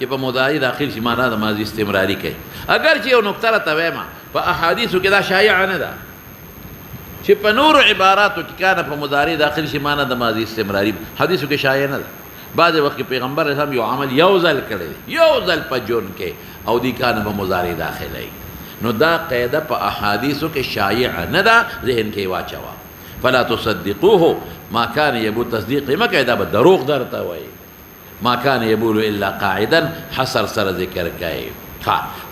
چې په مضارع داخل شي معنا د ماضي استمراري کوي. اگر چې یو نقطه راته وایم په احادیثو کې دا شایع نه ده چې په نور عباراتو کې کانه په مضارع داخل شي معنا د ماضي استمراري حدیثو کې شایع نه ده. بعض وخت پیغمبر اسلام یو عمل یو ځل کړی یو ځل په جون کې او دی کانه په مضارع داخلي، نو دا قاعده په احادیثو کې شایع نه ده، ذهن کې واچوا. فلا تصدقوه ما كان يبول تصديق ما قاعده به دروغ درته وای. ما كان يبول الا قاعدا حصر سر ذکر کوي.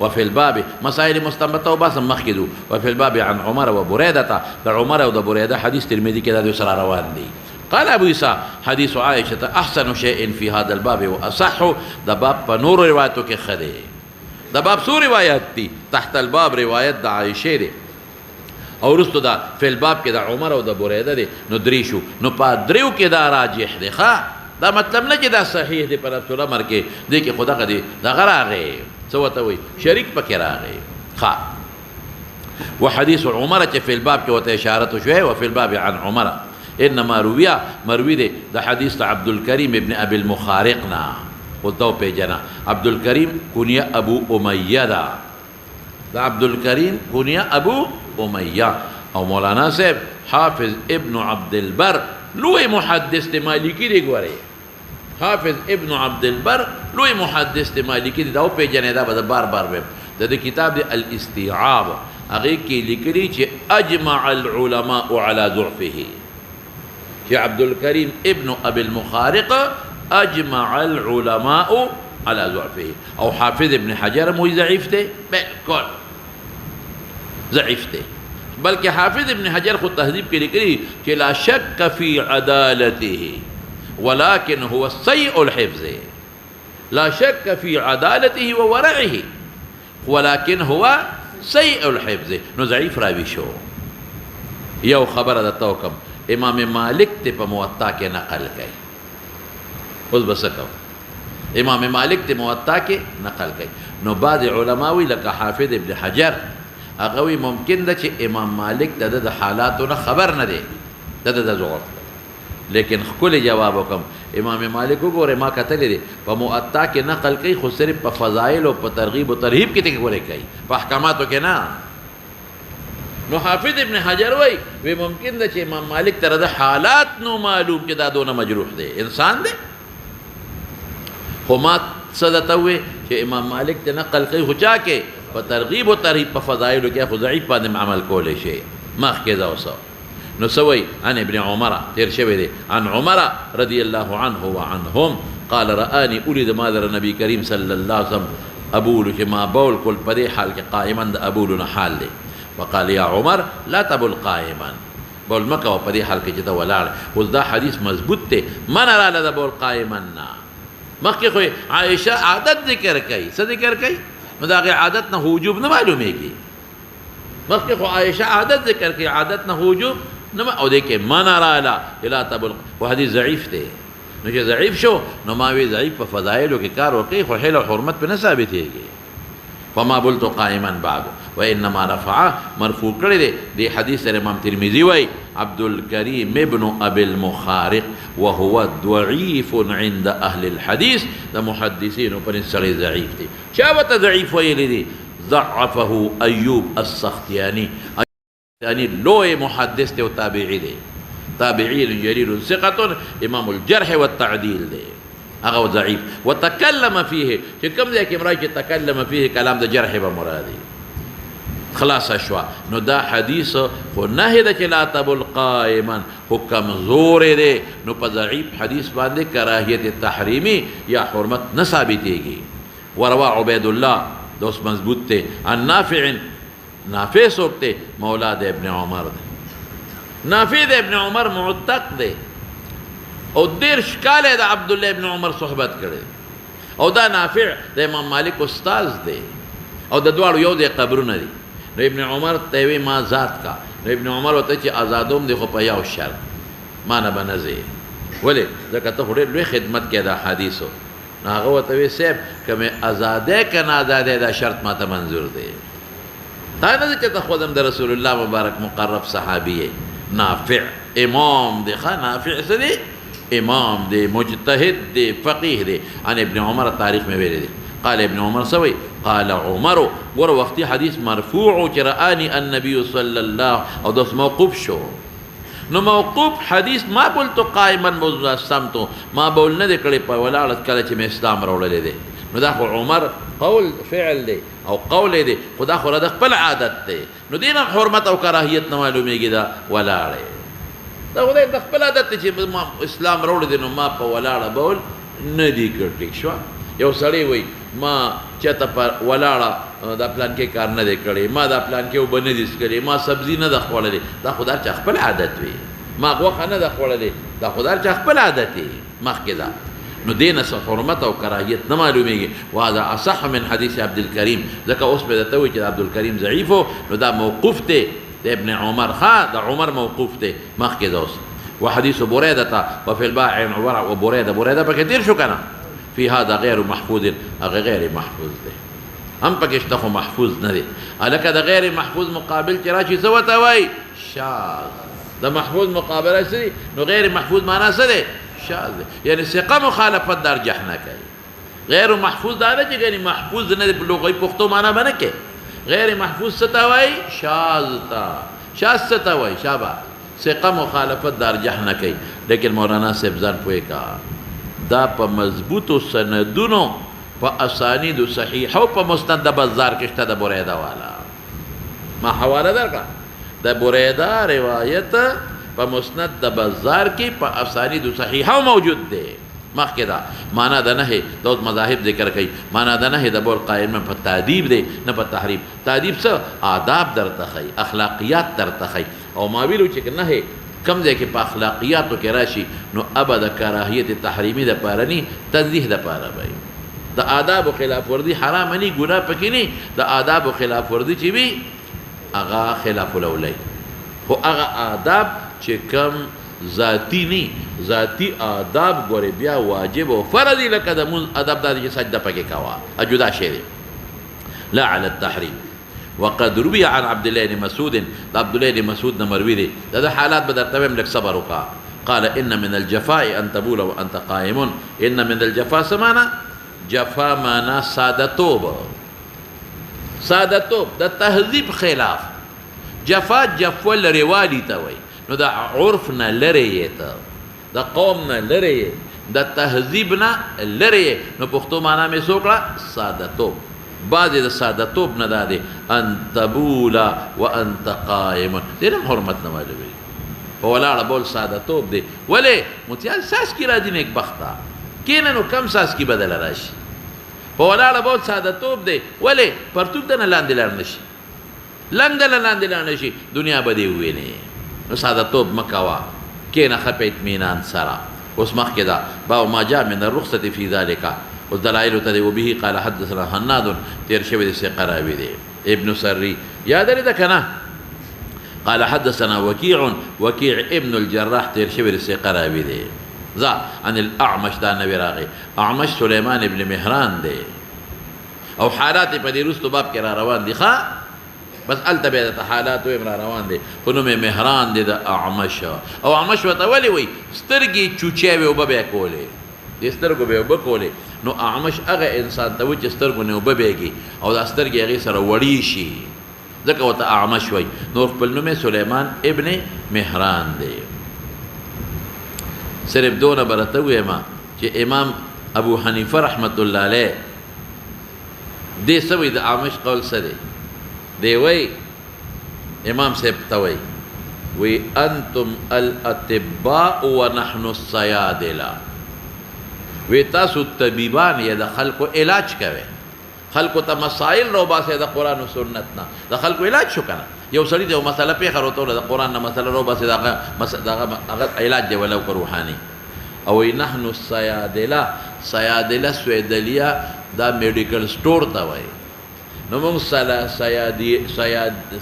وفي الباب مسائل مستنبطه وباس مخکدو. وفي الباب عن عمر وبريده، د عمر او د بريده حديث ترمذي کې د سره روان دي. قال ابو عيسى حديث عائشه احسن شيء في هذا الباب واصح، د باب په نور روایتو کې خده. د باب سو روایت دي تحت الباب روایت د عائشه دي او رستو دا فی الباب کې د عمر او د بریده دی، نو درې شو، نو په دریو کې دا راجح دی. دا مطلب نه چې دا صحیح دی په رسول امر کې دی کې خدا دی دغه راغی څه ورته وایي شریک پکې راغی. وحديث عمر چې فی الباب کې ورته اشاره شوې وفي الباب عن عمر انما مروي دی د حدیث د عبد الکریم ابن ابي المخارقنا خداو پیجنا. عبد الکریم کنیه ابو امیہ دا، دا عبد الکریم کنیه ابو امیہ. او مولانا صاحب حافظ ابن عبد البر لوی محدث د مالکی دی. ګوره حافظ ابن عبد البر لوی محدث د مالکی دی. دا او پیجنې دا به بار بار ویم د کتاب د الاستيعاب هغه کې لیکلي چې اجمع العلماء على ضعفه، چې عبد الکریم ابن ابي المخارق اجمع العلماء على ضعفه. او حافظ ابن حجر مو ضعیف دی، بالکل ضعیف دی. بلکہ حافظ ابن حجر خود تہذیب کے لیے کہ لا شک فی عدالته ولكن هو سيء الحفظ. لا شك في عدالته وورعه ولكن هو سيء الحفظ. نو ضعیف راوی شو. یو خبر د توکم امام مالک ته په موطا کې نقل کړي. اوس بس کو امام مالک ته موطا کې نقل کړي. نو بعض علماوی لکه حافظ ابن حجر هغه وی ممکن ده چې امام مالک د حالاتو نه خبر نه دی د ضعف، لیکن خپل جواب وکم امام مالک وګوره ما کتل دي په موطا کې نقل کوي خو صرف په فضایل او په ترغیب او ترهیب کې ته ګوره کوي په احکاماتو کې نه. نو حافظ ابن حجر وی ممکن ده چې امام مالک تر د حالات نو معلوم کې دا دونه مجروح دی انسان دی. خو ما صدته وی چې امام مالک ته نقل کوي خو چا کې په ترغیب او ترهیب په فضایل کې خو ضعیف باندې عمل کولای شي مخ کې دا وسو. نو سوي عن ابن عمر تیر شوی دی عن عمر رضی الله عنه وعنهم قال رآني ولد مادر النبي کریم صلی الله علیه وسلم ابول چې ما بول کل په دې حال کې قائما د ابول نه حال دی. وقال يا عمر لا تبل قائما، بول مکه په دې حال کې چې دا ولاړ. اوس دا حدیث مضبوط دی من را له بول قائما نه. مخکې خو عائشه عادت ذکر کوي څه ذکر کوي نو دا غي عادت نه وجوب نه معلومیږي. مخکې خو عائشه عادت ذکر کوي عادت نه وجوب نه او دې کې من را لا تبل و حدیث ضعیف دی. نو چې ضعیف شو نو ما وی ضعیف په فضایلو کې کار وکړي خو حل او حرمت په نه ثابتېږي. فما بلت قائما بعد وانما رفع مرفوع کړی دی. دی حدیث سره امام ترمذی وای عبد الکریم ابن ابي المخارق وهو ضعيف عند اهل الحديث. د محدثین په نسبت ضعیف دی. چا وته ضعیف ویلی دی؟ ضعفه ایوب السختیانی. یعنی لوی محدث دی او تابعی دی، تابعی جلیل ثقه امام الجرح والتعدیل دی. هغه ضعیف وتكلم فيه چې کوم ځای کې مرای چې تکلم فيه کلام د جرح به مرادي خلاص شوا. نو دا حدیث خو نه ده چې لا تبل قائما خو کمزور دی. نو په ضعیف حدیث باندې کراهیت تحریمی یا حرمت نه ثابتېږي. وروا عبید الله دوست مضبوط ته عن نافع، نافع څوک دی؟ مولا د ابن عمر دی. نافع د ابن عمر معتق دی او دیر شکاله د عبد الله ابن عمر صحبت کړي او دا نافع د امام مالک استاد دی او د دواړو یو د قبرونه دي. نو ابن عمر ته وی ما ذات کا. نو ابن عمر وته چې آزادوم دی خو په یو شرط ما نه بنځي ولې ځکه ته هډې لوی خدمت کې دا حدیثو. نو هغه وته وی صاحب کمه آزاده کنه آزاده دا شرط ما ته منظور دی. تا نه چې ته خودم د رسول الله مبارک مقرب صحابي نافع امام دی. نافع څه دی؟ امام دے مجتہد دے فقیح دے عن ابن عمر تاریخ میں ویلے دے قال ابن عمر سوئی قال عمر ور وقتی حدیث مرفوع چرآنی النبی صلی اللہ او دوست موقوف شو نو موقوف حدیث ما بولتو قائما سمتو ما بول ندے کڑی پا ولالت کلا چی میں اسلام رولے دے نو دا خو عمر قول فعل دے او قول دے خدا خو ردخ پل عادت دے نو دینا حرمت او کراہیت نمالومی گی دا ولالے دا خدای د خپل عادت چې ما اسلام راوړی دی نو ما په ولاړه بول نه دی کړ ټیک شو یو سړی وای ما چاته پر ولاړه دا پلان کې کار نه دی کړی ما دا پلان کې وبه نه دي څکلې ما سبزي نه ده خوړلې دا خو دا چا خپل عادت وي ما غوښه نه ده خوړلې دا خو دا چا خپل عادت وي مخکې دا نو دینه څه حرمت او کراهیت نه معلومیږي وهذا اصح من حدیث عبدالکریم ځکه اوس به درته وایي چې عبدالکریم ضعیف و نو دا موقوف دی ابن عمر دا عمر موقوف ته مخکې دوس وحديث بريدة وفي الباع عن عمر وبريدة بكثير شو كان في هذا غير محفوظ غير محفوظ ده هم پکشتخو محفوظ نه دي الکه دا غیر محفوظ مقابل چراشي سو توي شاذ دا محفوظ مقابله سي نو غیر محفوظ معنا څه ده شاذ يعني ثقه مخالفت درجح نه کوي غیر محفوظ دا نه چې غیر محفوظ نه په لغوي پښتو معنا باندې کوي غیر محفوظ ستاوي شاذ تا شاذ ستاوي شابه ثقه مخالفت درجح نه کوي لیکن مولانا صاحب ځان پوي کا دا په مضبوطو سندونو په اسانید صحیح او په مستند بازار کې شته د بریده والا ما حواله درکړه د بریده روایت په مستند بازار کې په اسانید صحیح او موجود دی مخکې دا معنا ده نه دوت مذاهب ذکر کوي معنا ده نه د بول قائم په تادیب دی نه په تحریم تادیب څه آداب درته ښیي اخلاقیات درته ښیي او ما ویلو چې نه کم ځای کې په اخلاقیاتو کې راشي نو ابد کراهیت تحریمی د پاره ني تنزیه د پاره وي د آداب خلاف ورزي حرام ني ګناه پکې ني د آداب خلاف ورزي چې وي هغه خلاف الاولى خو هغه آداب چې کم ذاتی ني ذاتی آداب ګوري بیا واجب او فرض لکه د ادب د سجده پکې کاوه اجدا شی لا على التحريم وقد روي عن عبد الله بن مسعود عبد الله بن مسعود مروي دي دا حالات بدر تمام لك صبر وقع قال ان من الجفاء ان تبول وانت قائم ان من الجفاء سمانا جفا معنا سادتوب سادتوب دا تهذيب خلاف جفا جفول روالي توي نو دا عرفنا لري دا قومنا لري دا تهذيبنا لري نو پختو معنا میں سوکړه سادتوب بعض د سادتوب نه دادي ان تبولا وانت قائم دینم حرمت نه معلومي په ولاړه بول سادتوب دی ولې متیال ساس کی را دي نیک بختا کینه نو کم ساس کی بدل راشي په ولاړه بول سادتوب دی ولې پرتوب دنه لاندې لار نشي لاندې لار نشي دنیا بدی ویني نو سادتوب مکوا کینه خپه اطمینان سره اوس مخ کدا باو ما جاء من الرخصه في ذلك والدلائل تدي وبه قال حدثنا هناد تير شوي سي قراوي دي ابن سري يا دري ده كنا قال حدثنا وكيع ابن الجراح تير شوي سي قراوي دي ذا عن الاعمش دا نبي راغي اعمش سليمان ابن مهران دي او حالات په دې رستو باب کې را روان دي ښا بس التبه حالات و امر روان دي خنو مهران دي دا اعمش او اعمش وتولي وي سترګي چوچاوي وببه کوله دې سترګو به وبکولې نو اعمش هغه انسان ته چې سترګو نه وببهږي او د سترګې هغې سره وړي شي ځکه ورته اعمش وایي نور خپل نوم یې سلیمان ابن مهران دی صرف دونه به راته ووایم چې امام ابو حنیفه رحمت الله علیه دې څه وایي د اعمش قول څه دی دی وایي امام صاحب ته وایي وی انتم الاطباء ونحن الصیادله وی تاسو طبیبان یا د خلکو علاج کوي خلکو ته مسائل رو باسه د قرآن و سنت نه د خلکو علاج شو کنه یو سړي د مسله پیښه راته د قرآن نه مسله رو باسه دغه علاج دی ولو روحاني او نحن الصیادله سویدلیا دا میډیکل سٹور ته وایي نو موږ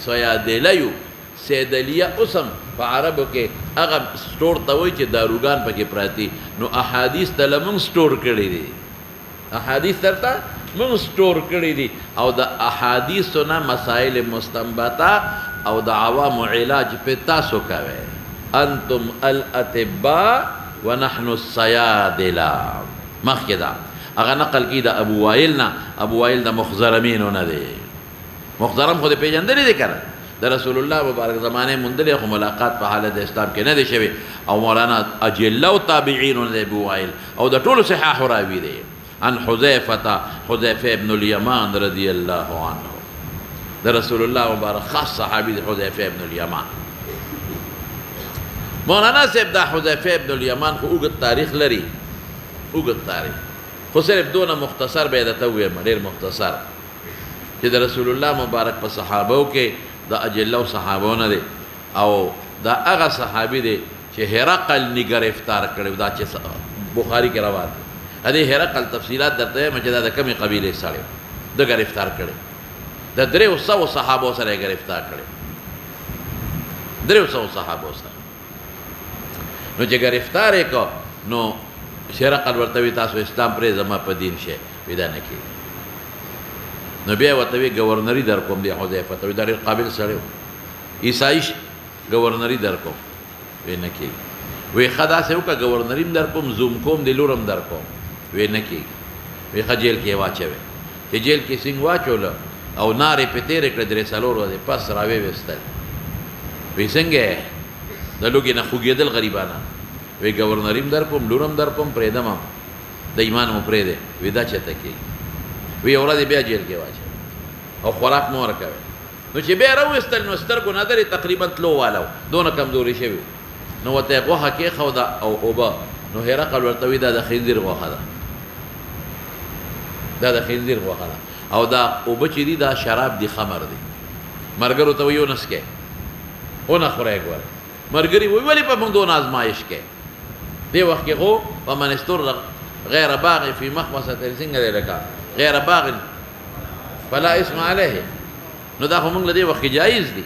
سیادله یو سیدلیه اسم په عربو کې هغه سٹور ته وایي چې داروګان پکې پراتی نو احادیث ته لمونږ سٹور کړي دي احادیث درته مونږ سٹور کړي دي او د احادیثو نه مسائل مستنبطه او د عوامو علاج په تاسو کوي انتم الاطباء ونحن الصیادلہ مخکې دا هغه نقل کی دا ابو وائل نه ابو وائل د مخزرمینو نه دی مخزرم خو دې پیژندلی دی کنه د رسول الله مبارک زمانه مندلې خو ملاقات په حالت اسلام کې نه دی شوی او مولانا اجله او تابعین نه ابو وائل او د ټولو صحاح راوی دی عن حذیفه ابن الیمان رضی الله عنه د رسول الله مبارک خاص صحابي دی حذیفه ابن الیمان مولانا صاحب دا حذیفه ابن الیمان خو اوږد تاریخ لري اوږد تاریخ خو صرف دونه مختصر به درته ووایم ډېر مختصر چې د رسول الله مبارک په صحابو کې د اجله صحابو نه دی او دا هغه صحابي دی چې هرقل نه گرفتار کړی دا چې بخاري کې روان دی هرقل تفصیلات درته وایم چې دا د کومې قبیلې سړی د گرفتار کړی د 300 صحابو سره گرفتار کړی 300 صحابو سره نو چې گرفتار یې کو نو هرقل ورته وی تاسو اسلام پرې زما په دین شي ودا نه کی نو بیا ورته وی گورنری در کوم دی حذیفه ته ډېر قابل سره عیسایش گورنری در کوم وی نه کی وی خدا سه وکا گورنری در کوم زوم کوم دی لورم در کوم وی نه کی وی خجیل کې واچوي چې جیل کې څنګه واچول او نارې په تیر کړ درې سالور ورته پس راوي وستل وی څنګه د لوګي نه خوګېدل غریبانه وی گورنریم در کوم لورم در کوم پرېدم د ایمان مو پرېده وی دا چته کی وی اورا دی بیا جیل کې واچ او خوراک مو ورکوي نو چې بیا راوستل نو سترګو نظر تقریبا تلو والو دونه کمزوري شوی نو وته غوخه کې خو دا او اوبا نو هرقل ورته وی دا د خنزیر غوخه ده دا د خنزیر غوخه ده او دا اوبه چې دي دا شراب دي خمر دي مرګرو ته ویو نسکه اونه خورای ګور مرګري وی ولی په موږ دون آزمایش کې دی وخت کې خو ومن استر غیر باغ فی مخمصه څنګه دی لکه غیر باغ فلا اسم علیه نو دا خو موږ له دې وخت جایز دي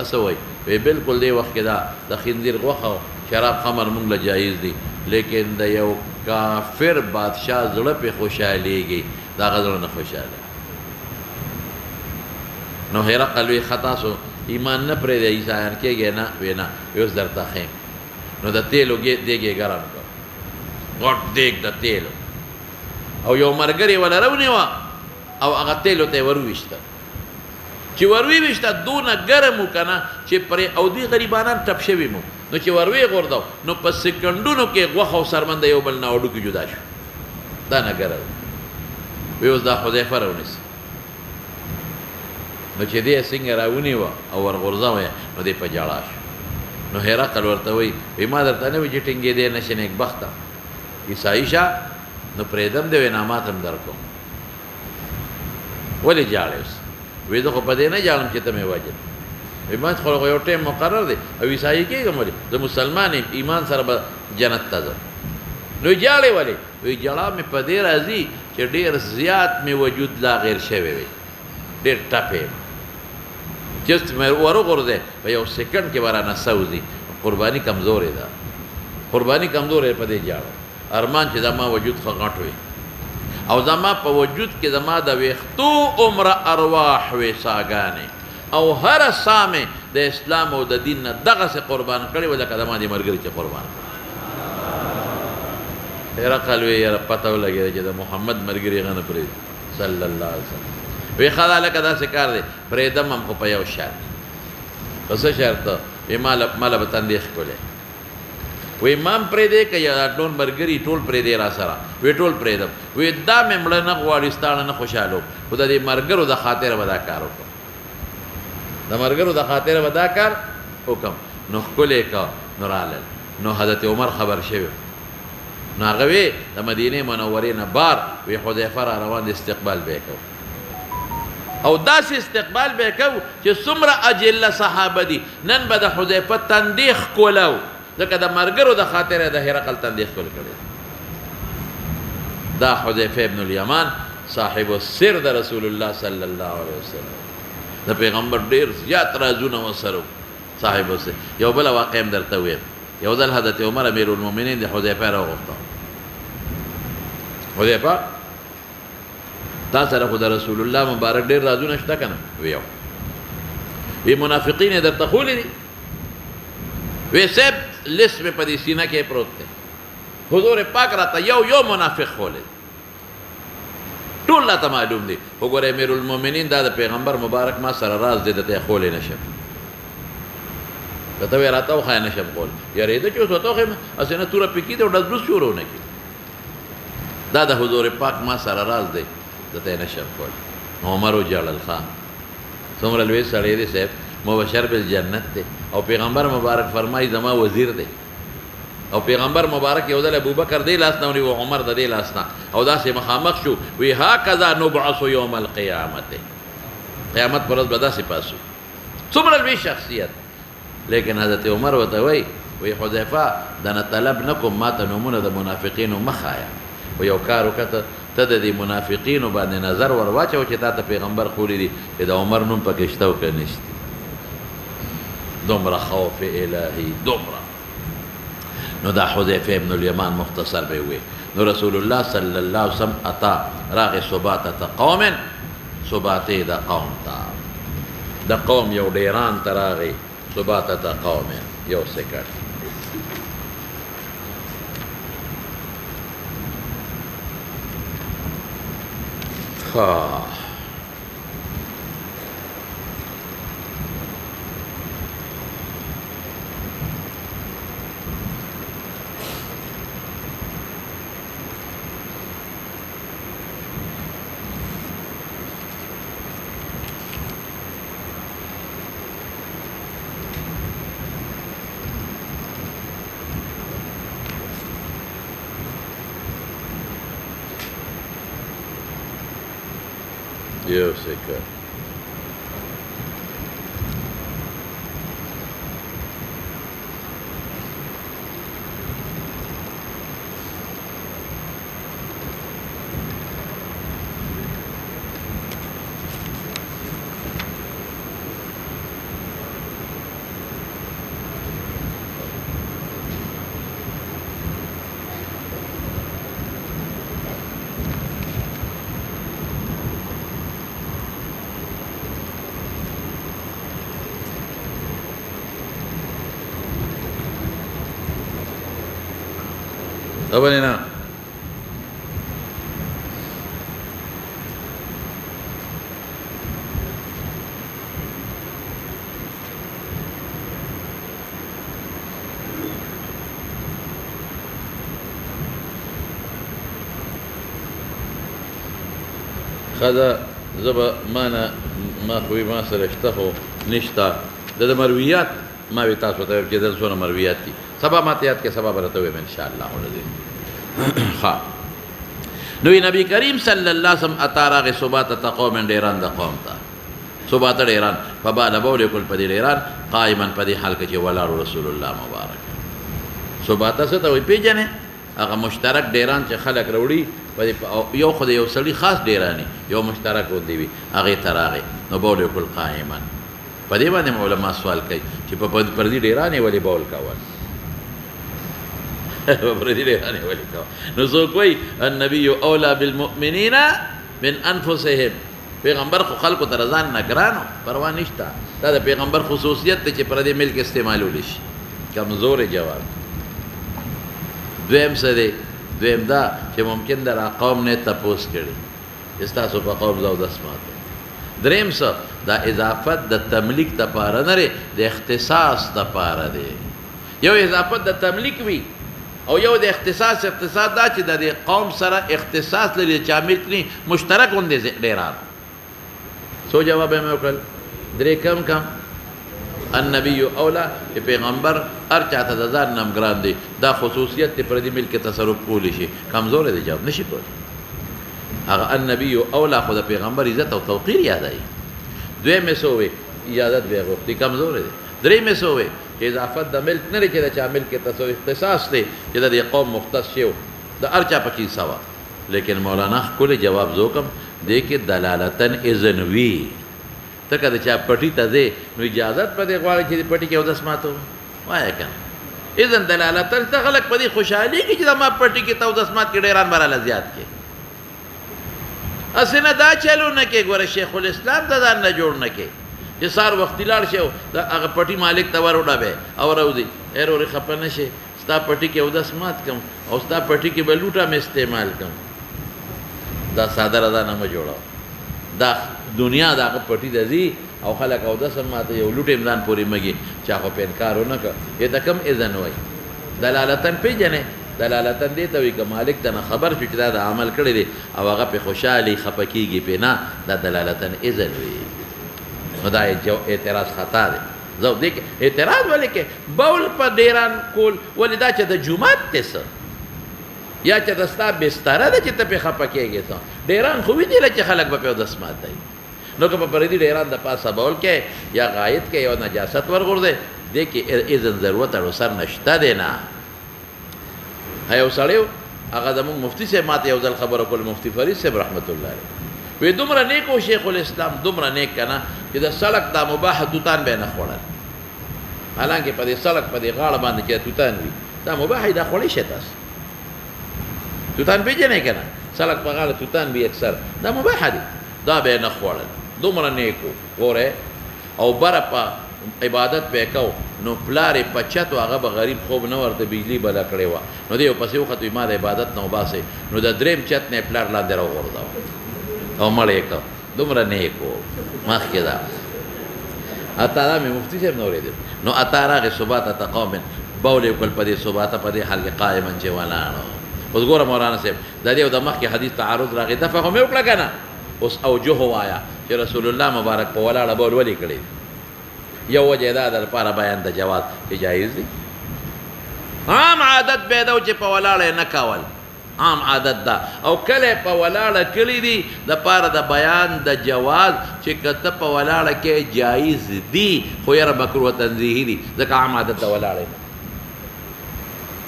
اسوي وی بالکل دی وخت کې دا د خنزیر غوخه شراب خمر موږ له جایز دي لیکن د یو کافر بادشاہ زړه په خوشاليږي دا غزل نه خوشاله نو هرقل وی خطا سو ایمان نه پرې دی عیسایان کېږي نه وینا یوس درته خیم نو د تیلو دیګې ګرم کړ غټ دیګ د تیلو او یو مرګري ولا رونی وا او هغه تیلو ته ورويشته چې ورويشته دونه ګرم وکنه چې پرې او دی غریبانان ټپ شوي مو نو چې وروي غوردو نو په سکندونو کې غوخه او سرمنده یو بل نه وډو کې جدا شو دا نه ګرم وی اوس دا حذیفه راونیس نو چې دې څنګه راونی وا او ورغورځاوي نو دې په جاړه شو نو هرقل ورته وی ما درته نه وی چې ټینګې دې نشه نیک بخته عیسایشا نو پرېدم دې نامات هم درکو ولې جاړې وی زه خو په دې نه جاړم چې ته مې وجه وی ما خو یو ټیم مقرر دی او عیسائی کېږم ولې د مسلمان ایمان سره به جنت ته ځم نو جاړې ولې وی جاړه مې په دې راځي چې ډېر زیات مې وجود لا غیر شوی وي ډېر ټپې جست مې ورغورځه په یو سکند کې ورانه سوزي قرباني کمزورې ده قرباني کمزورې په دې جاړه ارمان چې زما وجود خغټ وي او زما په وجود کې زما د ویختو عمر ارواح وي ساګانې او هر سامه د اسلام او د دین نه دغه سه قربان کړي ولکه زما دي مرګري چې قربان هرقل وی یا پته ولګي چې د محمد مرګري غنه پرې صلی الله علیه وسلم وی خدا لکه دا سکار دی پریدم هم خو په یو شرط پس شرط وی مالا به تندیخ کولی وی مام پریده که یا ټول مرګري ټول پریده را سره وی ټول پریدم وی دا مې مړه نه غواړي ستانه نه خوشحالو خو د دې مرګرو د خاطره به دا کار وکړم د مرګرو د خاطره به دا کار وکړم نو ښکلی که نو رالل نو حضرت عمر خبر شوی نو هغه وی د مدینې منورې نه بار وی حذیفه را روان د استقبال به یې کوو او داسې استقبال به کو چې څومره اجله صحابه دي نن به د حذیفه تندیخ کولو ځکه د مرګرو د خاطره د هرقل تندیخ کول کړی دا حذیفه ابن الیمان صاحب السر د رسول الله صلی الله علیه وسلم د پیغمبر ډیر زیات رازونه وسره صاحب السر یو بل واقع هم درته ویم یو ځل حضرت عمر امیر المؤمنین د حذیفه راغوښته حذیفه تا سره خو د رسول الله مبارک ډېر رازونه شته که نه ویو وی منافقین یې درته ښولی دي وی صاحب لست مې په دې سینه کې پروت دی حضور پاک راته یو منافق خولې ټول راته معلوم دي. وګوره امیر المؤمنین دا د پیغمبر مبارک ما سره راز دی دته خولې نشم کته وی راته خو نشم خول یاره دې چې اوس ته خو اسنه تور پکې ته ډز بلوس شروع نه کی دا د حضور پاک ما سره راز دی دته نشم خول. عمر جلال خان څومره لوی سړی دی صاحب مبشر بالجنت دی او پیغمبر مبارک فرمایي زما وزیر دی او پیغمبر مبارک یو ځل ابوبکر دی لاس نه او عمر د دی لاس نه او دا سه مخامخ شو وی هکذا نبعث یوم القیامت قیامت پر ورځ به داسې پاسو څومره لوی شخصیت. لیکن حضرت عمر وته وی حذیفه دنه طلب نکوم ماته نمونه د منافقینو مخایا و یو کار وکړه ته د دې منافقینو باندې نظر ور واچو چې تا ته پیغمبر خولې دي چې د عمر نوم پکې شته او که نشته. دومره خوف الهی دومره. نو دا حذیفه ابن الیمان مختصر به وي. نو رسول الله صلی الله علیه وسلم اتا راغ صباتة قوم صباتې د قوم ته د قوم یو ډیران ته راغی صباتة قوم یو سکر یو سکر اولی نا خدا زبا ما خوی ما سره شته خو نشته د مرویات ما وی تاسو ته چې د څونه مرویات دي سبا ماته یاد کې سبا برته وي ان شاء الله ولدي ها. نو نبی کریم صلی الله علیه وسلم اتاراغ صباتة قوم ډیران د قوم ته صباتة ډیران فبال بول کل پدی ډیران قائما پدی حال کې ولاړ رسول الله مبارک. صباتة څه ته وي پیژنې هغه مشترک ډیران چې خلق وروړي یو خدای یو سړي خاص ډیرانی یو مشترک ودی وي هغه تراغه نو بول کل قائما پدې باندې علماء سوال کوي چې په پردي ډیرانه ولې بول کاوه پردي ډیرانه ولې کاوه. نو څوک وایي النبي اولى بالمؤمنين من انفسهم پیغمبر خو خلکو ته رضان نه ګرانو پروا نشته دا د پیغمبر خصوصیت دی چې پردي ملک استعمالول شي کمزور جواب. دویم څه دی دویم دا چې ممکن در قوم نه تپوس کړي استاسو په قوم زو د اسمات. دریم څه دا اضافت د تملیک ته پاره نه د اختصاص ته پاره دی. یو اضافت د تملیک وی او یو د اختصاص دا چې د قوم سره اختصاص لري شامل کړي مشترک غونډې ډیران. سو جواب یې وکړ درې کم النبي اولا پیغمبر هر چاته د ځان نام ګران دی دا خصوصیت پر دې ملک تصرف کولی شي کمزور دی جواب نشي کولی. هغه النبي اولا خو د پیغمبر عزت او توقیر یادای. دویمه سوې اجازت به غوښتي کمزور دی. دریمه سوې چې اضافت د ملک نه لري چې د ملک تصرف اختصاص دی چې د قوم مختص شي د هر چا پکې سوا. لیکن مولانا کله جواب زوکم دې کې دلالتن اذن وی ته کله چې پټی ته دی نو اجازت په دې غواړي چې پټی کې ودس ماتو وای کنه اذن دلالتن ته خلک په دې خوشحالي کې چې ما پټی کې ته ودس مات کې ډیران براله زیات کې اسنه دا چلو نه کې ګوره شیخ الاسلام دا نه جوړ نه کې چې سار وخت لاړ شو دا هغه پټی مالک ته ور وډابه او راوځي ایروري خپنه شي ستا پټي کې اودس مات کم او ستا پټي کې به لوټه مې استعمال کم. دا ساده رضا نه مه جوړوه. دا دنیا د هغه پټي ته ځي او خلک اودس هم ماته یو لوټ امدان پورې مږي چا خو په انکار ونه کړ. یې ته کم اذن وایي دلالتن پیژنې. دلالتن دې ته وایي که مالک ته نه خبر شو چې دا د عمل کړی دی او هغه پې خوشحالي خفه کېږي پې نه، دا دلالتن اذن وي. نو دا اعتراض خطا دی. زه دې کې اعتراض ولې کې بول په ډیران کول ولې دا چې د جومات دی څه یا چې د ستا بستره ده چې ته پې خفه کېږې څه. ډیران خو وینې چې خلک به پې اودس ماتوي. نو که په پردي ډیران د پاسه بول کې یا غایط کې یو نجاست ورغورځې دې کې اذن ضرورت اړو سر نشته دی نه. یو سړی هغه زموږ مفتي صاحب ماته یو ځل خبره کول، مفتي فرید صاحب رحمت الله علیه، وی دومره نیک و شیخ الاسلام دومره نیک که نه چې د سړک دا مباح توتان به یې نه خوړل. حالانکه په دې سړک په دې غاړه باندې چې توتان وي دا مباح دا خوړی شي. تاسو توتان پېژنئ که نه؟ سړک په غاړه توتان وي اکثر دا مباح دي، دا به یې نه خوړل. دومره نیک و ګورئ. او بره په عبادت پې کو نو پلار یې په چت و هغه به غریب خوب نه ورته بجلي بله کړې وه. نو دی یو پسې وختو ما د عبادت نه وباسئ. نو د درېیم چت نه یې پلار لاندې راوغورځاوه او مړ یې کړ. دومره نیک و مخکې ده. اتا دا مې مفتي صاحب نه اورېدل. نو اتا راغې ثبات ته قوم بول یې وکړل په دې ثباته په دې حال کې قائما چې ولاړو. اوس ګوره مولانا صاحب د دې او د مخکې حدیث تعارض راغی دفعه خو مې وکړه که نه. اوس اوجه ووایه چې رسول الله مبارک په ولاړه بول ولې کړی. یو وجه دا د لپاره بیان د جواز چې جایز دی. عام عادت به دا چې په ولاړه نه کول، عام عادت دا. او کله په ولاړه کړي دي د پاره د بیان د جواز چې کته په ولاړه کې جایز دي خو یې مکروه تنزیهی دي ځکه عام عادت د ولاړه نه.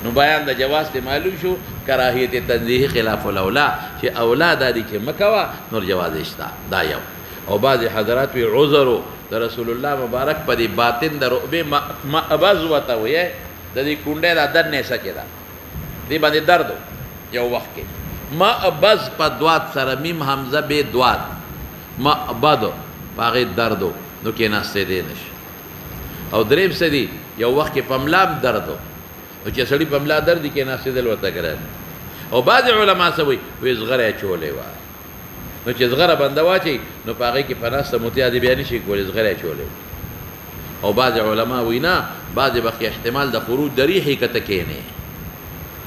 نو بیان د جواز ته معلوم شو. کراهیت تنزیهی خلاف الاولا چې اولا دا دي چې مکوه نور جواز شته. دا یو. او بعض حضرات وی عذرو د رسول الله مبارک په دې باطن د رعبې مأبز وته وی د دې کونډې د دنې سکه دا دې باندې درد یو وخت کې مأبز په دوات سره میم حمزه به دوات مأبد باغې درد نو کې ناشته دي نش. او دریم سدي یو وخت کې پملام درد او چې سړی پملا درد کې ناشته دل وته کړه. او بعض علما سوي وې زغره چولې و نو چې زغره بنده واچي نو په هغې کې په ناسته متیادې بیا نه شي کولی زغره چولې. او بعض علما وایي نه بعضې وخت احتمال د خروج د ریحې که ته کښېنې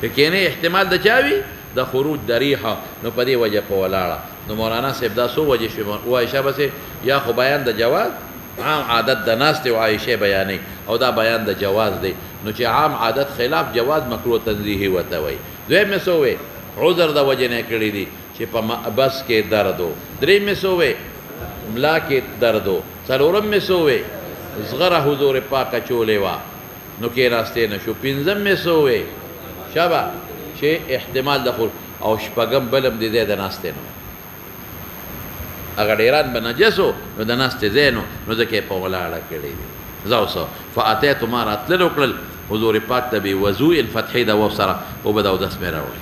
که کښېنې احتمال د چا وي د خروج د ریحه نو په دې وجه په ولاړه. نو مولانا صاحب دا څو وجې شوې وعایشه بسې یا خو بیان د جواز عام عادت د ناستې و عایشې بیانوي او دا بیان د جواز دی. نو چې عام عادت خلاف جواز مکروه تنزیهي ورته وایي. دویم مې څه ووې عذر د وجې نه کړي دي چې په مأبس کې درد و. دریم مې څه ووې ملا کې درد و. څلورم مې څه ووې زغره حضور پاکه چولې وه نو کېناستې نه شو. پنځم مې څه ووې شابه چې احتمال د خور. او شپږم بلم د دی د ناستې نه اگر ډیران به نجس و نو د ناستې ځای نو ځکه یې په ولاړه کړی دي. زه اوس فاتیتو ما راتلل وکړل حضور پاک ته بوضوء فتحې د و سره او به د اودس مې راوړی.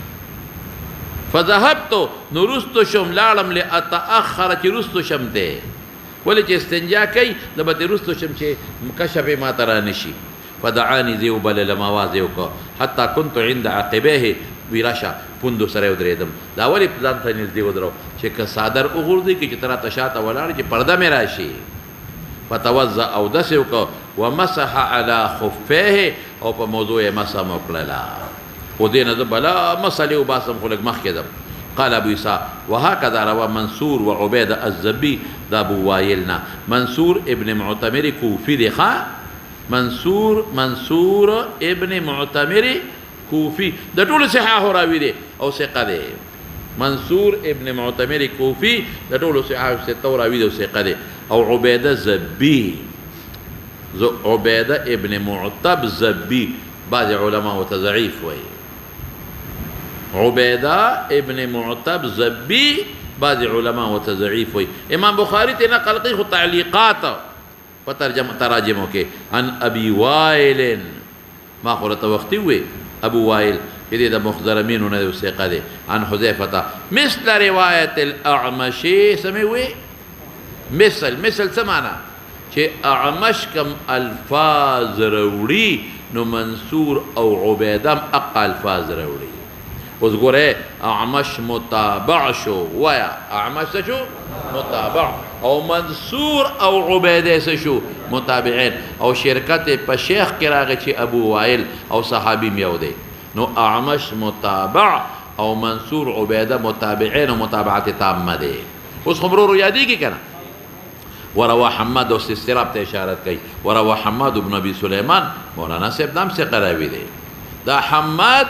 فذهبتو نو رستو شم لاړم لاتأخر چې رستو شم دی ولې چې استنجا کوي د به دې رستو شم چې کشف یې ماته رانشي. فدعاني زه وبللم اواز یې وکړه حتی كنت عند عقبیه وی راشه پوندو سره ودرېدم. دا ولې ځان ته نږدې ودرو چې که څادر وغورځي که چې ته راته شاته ولاړ چې پرده مې راشي. فتوضأ اودس یې وکړه ومسح على خفیه او په موضوع یې مسح مې وکړله. و دې نه زه بلا مسلې وباسم خو لږ مخکې ځم. قال ابو عیسی وهكذا روى منصور وعبيده الزبي دا ابو وائلنا. منصور ابن معتمر کوفي دی ښه منصور ابن معتمر کوفي د ټولو صحاح راوي دی او ثقه دی. منصور ابن معتمر کوفي د ټولو صحاح ستو راوي دی او ثقه دی. او عبيده زبي عبيده ابن معتب زبي بعض علماء وتضعيف وي. عبيده ابن معتب زبي بعض علماء وتضعيف وي. امام بخاري تنقل قيخ تعليقات تراجمه کې عن ابي وائل ما قرت وقتي وي ابو وائل کې د مخزرمین نه ثقه دي. عن حذيفه مثل روايه الاعمش سموي مثل څه معنا چې اعمش کم الفاظ وروړي نو منصور او عبیدم اقا الفاظ راوړي. اوس ګوره اعمش متابع شو، وایا اعمش څه شو؟ متابع. او منصور او عبیده څه شو؟ متابعین. او شرکت په شیخ کې راغی چې ابو وائل او صحابي یو دی، نو اعمش متابع او منصور عبیده متابعین او متابعت تامه دی. اوس خو مرورو یادېږي که نه؟ وروى حماد او استراب ته اشارت کوي. وروى حماد بن ابي سليمان، مولانا صاحب دام ثقه راوي دی. دا حماد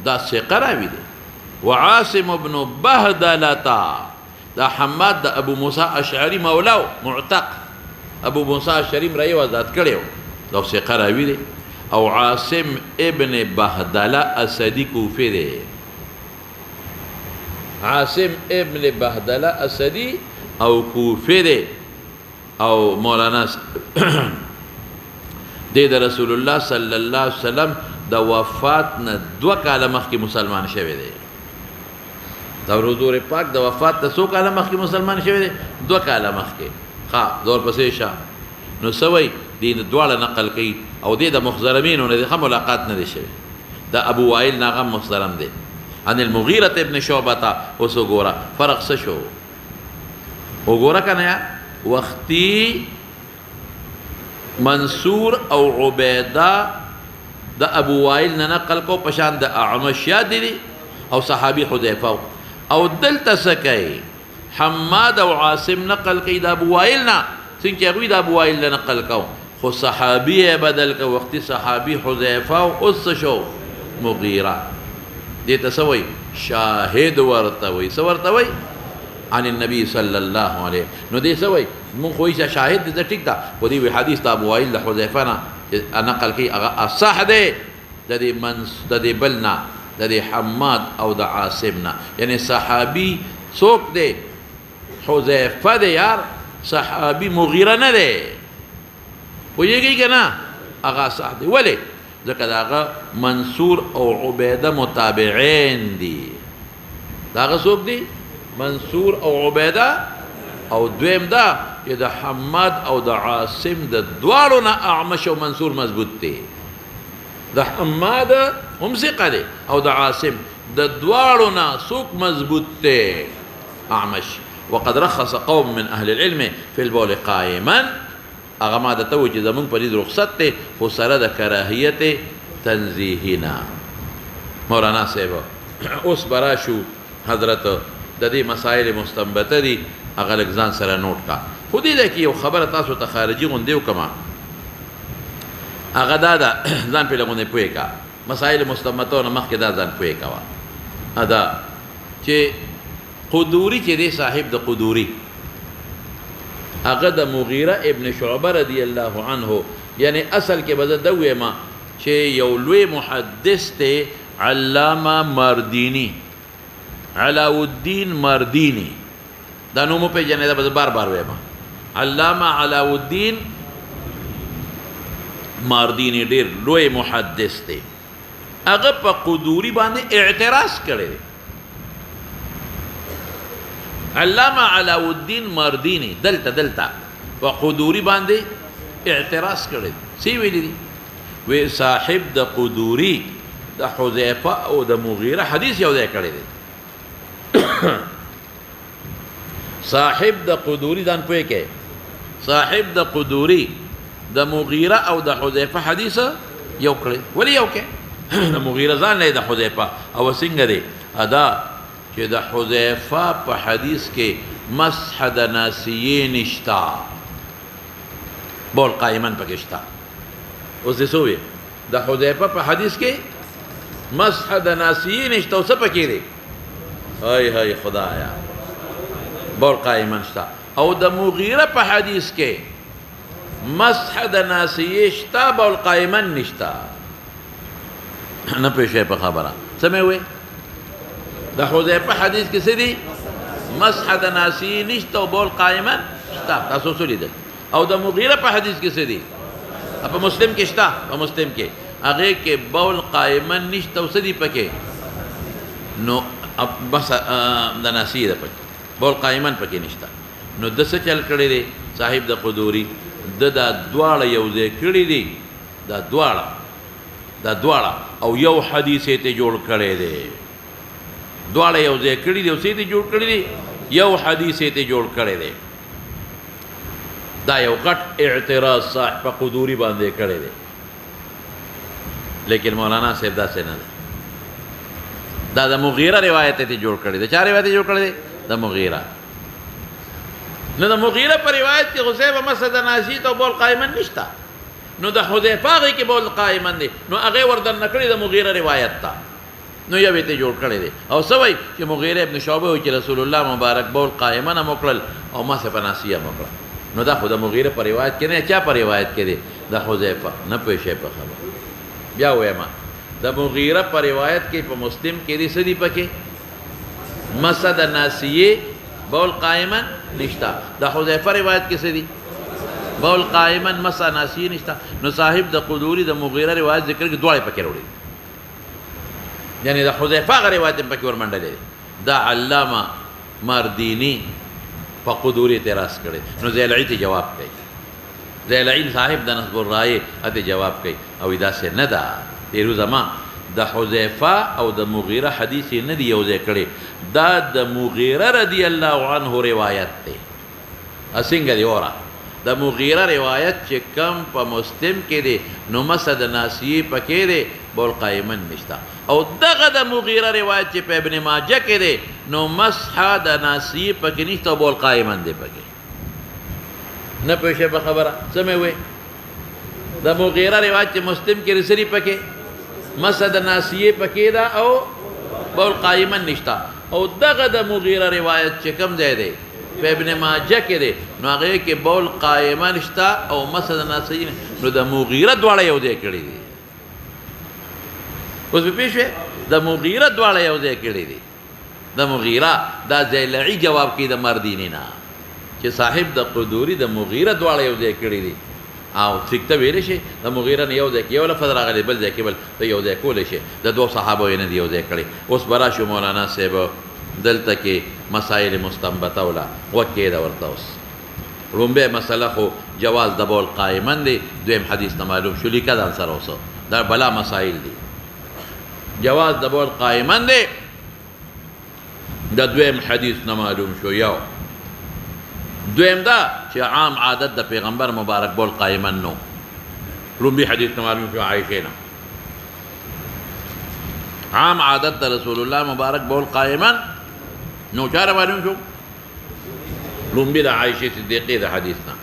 دا ثقه راوي دی. وعاصم بن بهدلتا، دا حماد دا ابو موسی اشعری مولاو معتق، ابو موسی اشعری رای وزاد کړیو، دا ثقه راوي دی. او عاصم ابن بهدله اسدی کوفی دی. عاصم ابن بهدله اسدی او کوفی دی. او مولانا د رسول الله صلی الله علیه وسلم د وفات نه 2 کاله مخکې مسلمان شوی دی. د حضور پاک د وفات ته 100 کاله مخکې مسلمان شوی دی، 2 کاله مخکې. ها دور پسې شه. نو سوي دین دواړه نقل کوي او د مخزرمینو نه د ملاقات نه دی شوی. د ابو وائل ناغه مخزرم دی عن المغیرة ابن شعبة. اوس وګوره فرق څه شو؟ وګوره کنه وختي منصور او عبیده د ابو وائل نه نقل کو پشان د اعمش یادی او صحابي حذیفه. او دلته سکي حماد او عاصم نقل کوي د ابو وائل نه، څنګه هغه د ابو وائل نه نقل کو، خو صحابي بدل کو وختي صحابي حذیفه او اوس شو مغیره. دې ته سوي شاهد ورته وي. څه ورته وي؟ عن النبي صلى الله عليه. نو دې سوي مون خو یې شاهد دې ټیک دا، خو دې حدیث ابو وائل له حذیفه نه نقل کوي هغه صح دی. د دې بلنا د دې حماد او د عاصم نه، یعنی صحابي څوک دی؟ حذیفه دی یار، صحابي مغیره نه دی. پوهیږئ که نه؟ هغه صح دی. ولې؟ ځکه د هغه منصور او عبیده متابعین دي. د هغه څوک دی؟ منصور او عبیده. او دویم دا چې د حماد او د عاصم د دواړو نه اعمش او منصور مضبوط دی. د حماد هم ثقه دی او د عاصم د دواړو نه څوک مضبوط دی؟ اعمش. وقد رخص قوم من اهل العلم في البول قائما. هغه ما د ته چې زمونږ په دې رخصت دی، خو سره د کراهیت تنزیهنا. مولانا صاحب اوس براشو حضرت د دې مسائل مستنبته دي، هغه لږ ځان سره نوٹ کا. خو دې ده کې یو خبره تاسو ته خارجي غوندې وکړم، هغه دا ده ځان پرې لږ غوندې پوه کا. مسائل مستنبته نه مخکې دا ځان پوه کوه. دا چې قدوري چې دی صاحب د قدوري، هغه د مغیره ابن شعبه رضی الله عنه، یعنی اصل کې به زه ده ووایم چې یو لوی محدث دی علامه مردینی، علاءالدین مردینی. دا نوم وپېژنئ، دا به زه بار بار وایم. علامه علاءالدین مردینی ډېر لوی محدث دی. هغه په قدوري باندې اعتراض کړی دی. علامه علاءالدین مردینی دلته په قدوري باندې اعتراض کړی. څه ویلي دي؟ وی صاحب د قدوري د حذیفه او د مغیره حدیث یو ځای کړی دی. صاحب د قدوري ځان پوهې کې، صاحب د قدوري د مغیره او د حذیفه حدیث یو کړی. ولې یو کې؟ د مغیره ځان نه د حذیفه. او څنګه دی ادا چې د حذیفه په حدیث کې مسح د ناسیې نشتا، بول قائمن پکې شتا. اوس دې څه وی؟ د حذیفه په حدیث کې مسح د ناسیې نشتا، او څه پکې دی؟ هاي هاي خدایا، بول قائمن شتا. او د مغیره په حدیث کې مسح د ناسیې شتا، بول قائمن نشتا. نه پېښې په خبره څه مې وی؟ د حذیفه حدیث کې څه دي؟ مسح د ناسیې نشته او بول قائمن شته. تاسو څه لیدل؟ او د مغیره په حدیث کې څه دي؟ په مسلم کې شته. په مسلم کې هغه کې بول قائمن نشته او څه دي پکې؟ نو بس د ناسیې ده پکې، بول قائمن پکې نشته. نو د څه چل کړی دی صاحب د قدوري؟ د دا دواړه یو ځای کړي دي. دا دواړه دا دواړه او یو حدیث ته جوړ کړی دی دواړه یو ځای کړي دي او څه ته جوړ کړي دي یو حدیث ته جوړ کړی دی دا یو غټ اعتراض صاحب په قدوري باندې کړی دی لیکن مولانا صاحب دا څه نه ده دا د مغیره روایت ته جوړ کړی دی چا روایت جوړ کړی دی د مغیره نو د مغیره په روایت کې حذیفه مسد ناسی ته بول قائمن نشته نو د حذیفه هغې کې بول قائمن دی نو هغې وردن نه کړي د مغیره روایت ته نو یو یې ته جوړ کړی دی او څه وایي چې مغیره ابن شعبه وایي چې رسول الله مبارک بول قائمن هم وکړل او مسح په ناسیه هم وکړه نو دا خو د مغیره په روایت کې نه چا په روایت کې دی د حذیفه نه پوه شئ په خبره بیا وایم د مغیره په روایت کې په مسلم کې دي څه دي پکې مسد ناسیه بول قائمن نشتا د حذیفه روایت کې څه دي بول قائمن مسا ناسیه نشتا نو صاحب د قدوري د مغیره روایت ذکر کې دواړه پکې وروړي یعنی د حذیفه غ روایت پکې ورمنډلې دا علامه مردینی په قدوري اعتراض کړي نو زیلعی ته جواب کوي زیلعی صاحب د نصب الرای ته جواب کوي او دا څه نه ده تیرو زما د حذیفه او د مغیره حدیث نه دی یو ځای کړي دا د مغیره رضی الله عنه روایت دی څنګه دی اوره د مغیره روایت چې کم په مسلم کې دی نو مسد ناسیه پکې دی بول قائمن نشته او دغه د مغیره روایت چې په ابن ماجه کې دی نو مسح د ناسیه پکې نشته بول قائمن دی پکې نه پوه شئ په خبره څه مې وایي د مغیره روایت چې مسلم کې رسري پکې مسد ناسیه پکې ده او بول قائمن نشته او دغه د مغیره روایت چې کم ځای دی په ابن ماجه کې دی نو هغې کې بول قائمن شته او مسد ناسیه نو د مغیره دواړه یو ځای کړي دي اوس به پوه شوې د مغیره دواړه یو ځای کړي دي د مغیره دا زیلعي جواب کوي د مردیني نه چې صاحب د قدوري د مغیره دواړه یو ځای کړي دي او ټیک ته ویلی شي د مغیره نه یو ځای کې یو لفظ راغلی بل ځای کې بل ته یو ځای کولی شي د دوه صحابو یې نه دي یو ځای کړي اوس به راشو مولانا صاحب دلته کې مسایل مستنبطه وله غوږ کېږده ورته اوس لومبۍ مسله خو جواز د بول قائمن دی دویم حدیث نه معلوم شو لیکه ځان سره اوسه دا بلا مسایل دي جواز د بول قائمن دی د دویم حدیث نه معلوم شو یو دویم دا چې عام عادت د پیغمبر مبارک بول قائمن نو لومبي حدیث نه معلوم شو عایشې نه عام عادت د رسول الله مبارک بول قائمن نو چاره معلوم شو لومبي د عایشې صدیقې د حدیث نه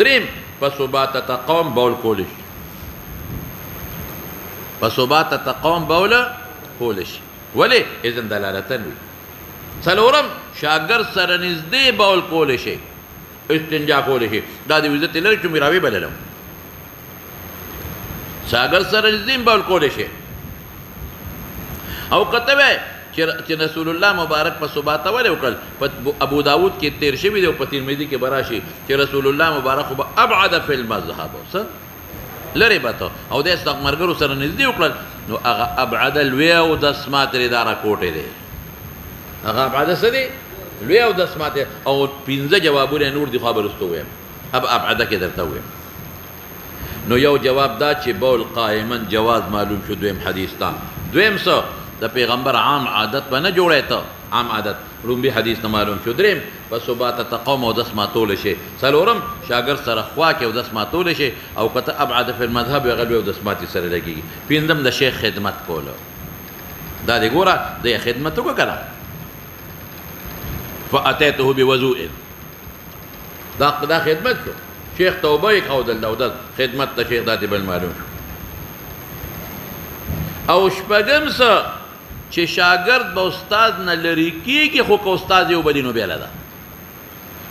دریم فصباتة قوم بول کولی شي فصباتة قوم بول کولی شي ولې اذن دلالتن وي څلورم شاګرد سره نږدې بول کولی شي استنجا کولی شي دا د عزت لري چې مې راوي بللم شاګرد سره نږدې بول کولی شي او کته وی چې رسول الله مبارک په صباته ولې وکړل په ابو داود کې تیر شوي دی او په ترمذي کې به راشي چې رسول الله مبارک خو به ابعد فی المذهب څه لرې به ته او د ملګرو سره نږدې وکړل نو هغه ابعد لوی او دسمات اداره کوټې دی هغه ابعد څه دی لوی او دسمات او پنځه جوابونه نور دي خو به رستو ویم ابعده کې درته ویم نو یو جواب دا چې بول قائمن جواز معلوم شو دویم حدیث تا دویم څه د پیغمبر عام عادت به نه جوړی ته عام عادت لومبي حدیث نه معلوم شو دریم په صباتة قوم او دس ماتولی شي څلورم شاګرد سره خوا کې او دس ماتولی شي او که ته ابعد فی المذهب هغه لوی او دس ماتې سره لګېږي پنځم د شیخ خدمت کولو دا دې ګوره د خدمت وکړه که نه فاتیته بوضوء دا خدمت شو شیخ توبه یې ښودل او دا خدمت د شیخ دا دې بل معلوم شو او شپږم څه چې شاګرد به استاد نه لرې کېږي خو که استاد یو بدي نو بېله ده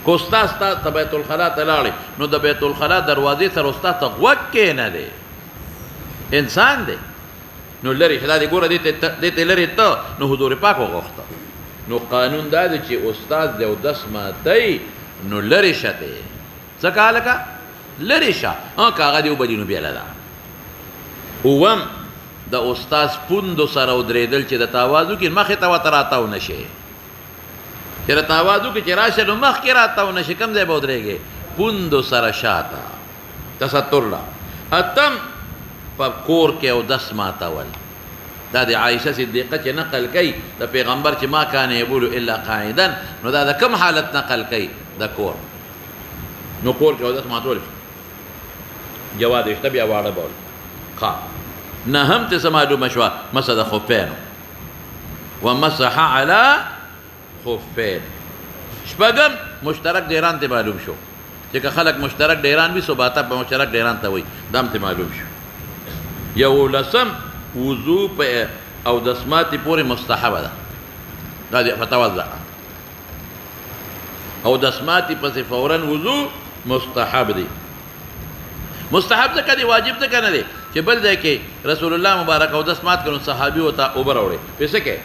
که استاد ستا ته بیت الخلا ته لاړې نو د بیت الخلا دروازې سره استاد ته غوږ کښېنه دی انسان دی نو لرې دا دې ګوره دې ته لرې ته نو حضور پاک وغوښته نو قانون دا دی چې استاد دی او دس ماتی نو لرې شه دی څه که هلکه لرې شه که هغه دې وبدي نو بېله ده اووم د استاد پوندو سره ودرېدل چې د تاوازو کې مخې ته ورته راتاو نه شي چې د تاوازو کې چې راشه نو مخکې راتاو نه شي کوم ځای به ودرېږې پوندو سره شاته تستر له اتم په کور کې اودس ماتول دا د عائشه صدیقه چې نقل کوي د پیغمبر چې ما کان یبول الا قاعدا نو دا د کوم حالت نقل کوي د کور نو کور کې اودس ماتول جواد اشته بیا واړه بول ښه نهم ته معلومه شوه مسح د خفین ومسح على خفین شپږم مشترک ډیران ته معلوم شو چې که خلک مشترک ډیران وي صباته په مشترک ډیران ته وایي دام ته معلوم شو یولسم وضو په او دسماتې پورې مستحبه ده دا دی فتوضع او دسماتې پسې فورا وضو مستحب دی مستحب ځکه دی واجب ځکه نه دی چې بل ځای کې رسول الله مبارک او دسمات کړو صحابي ورته اوبه راوړې پسې کې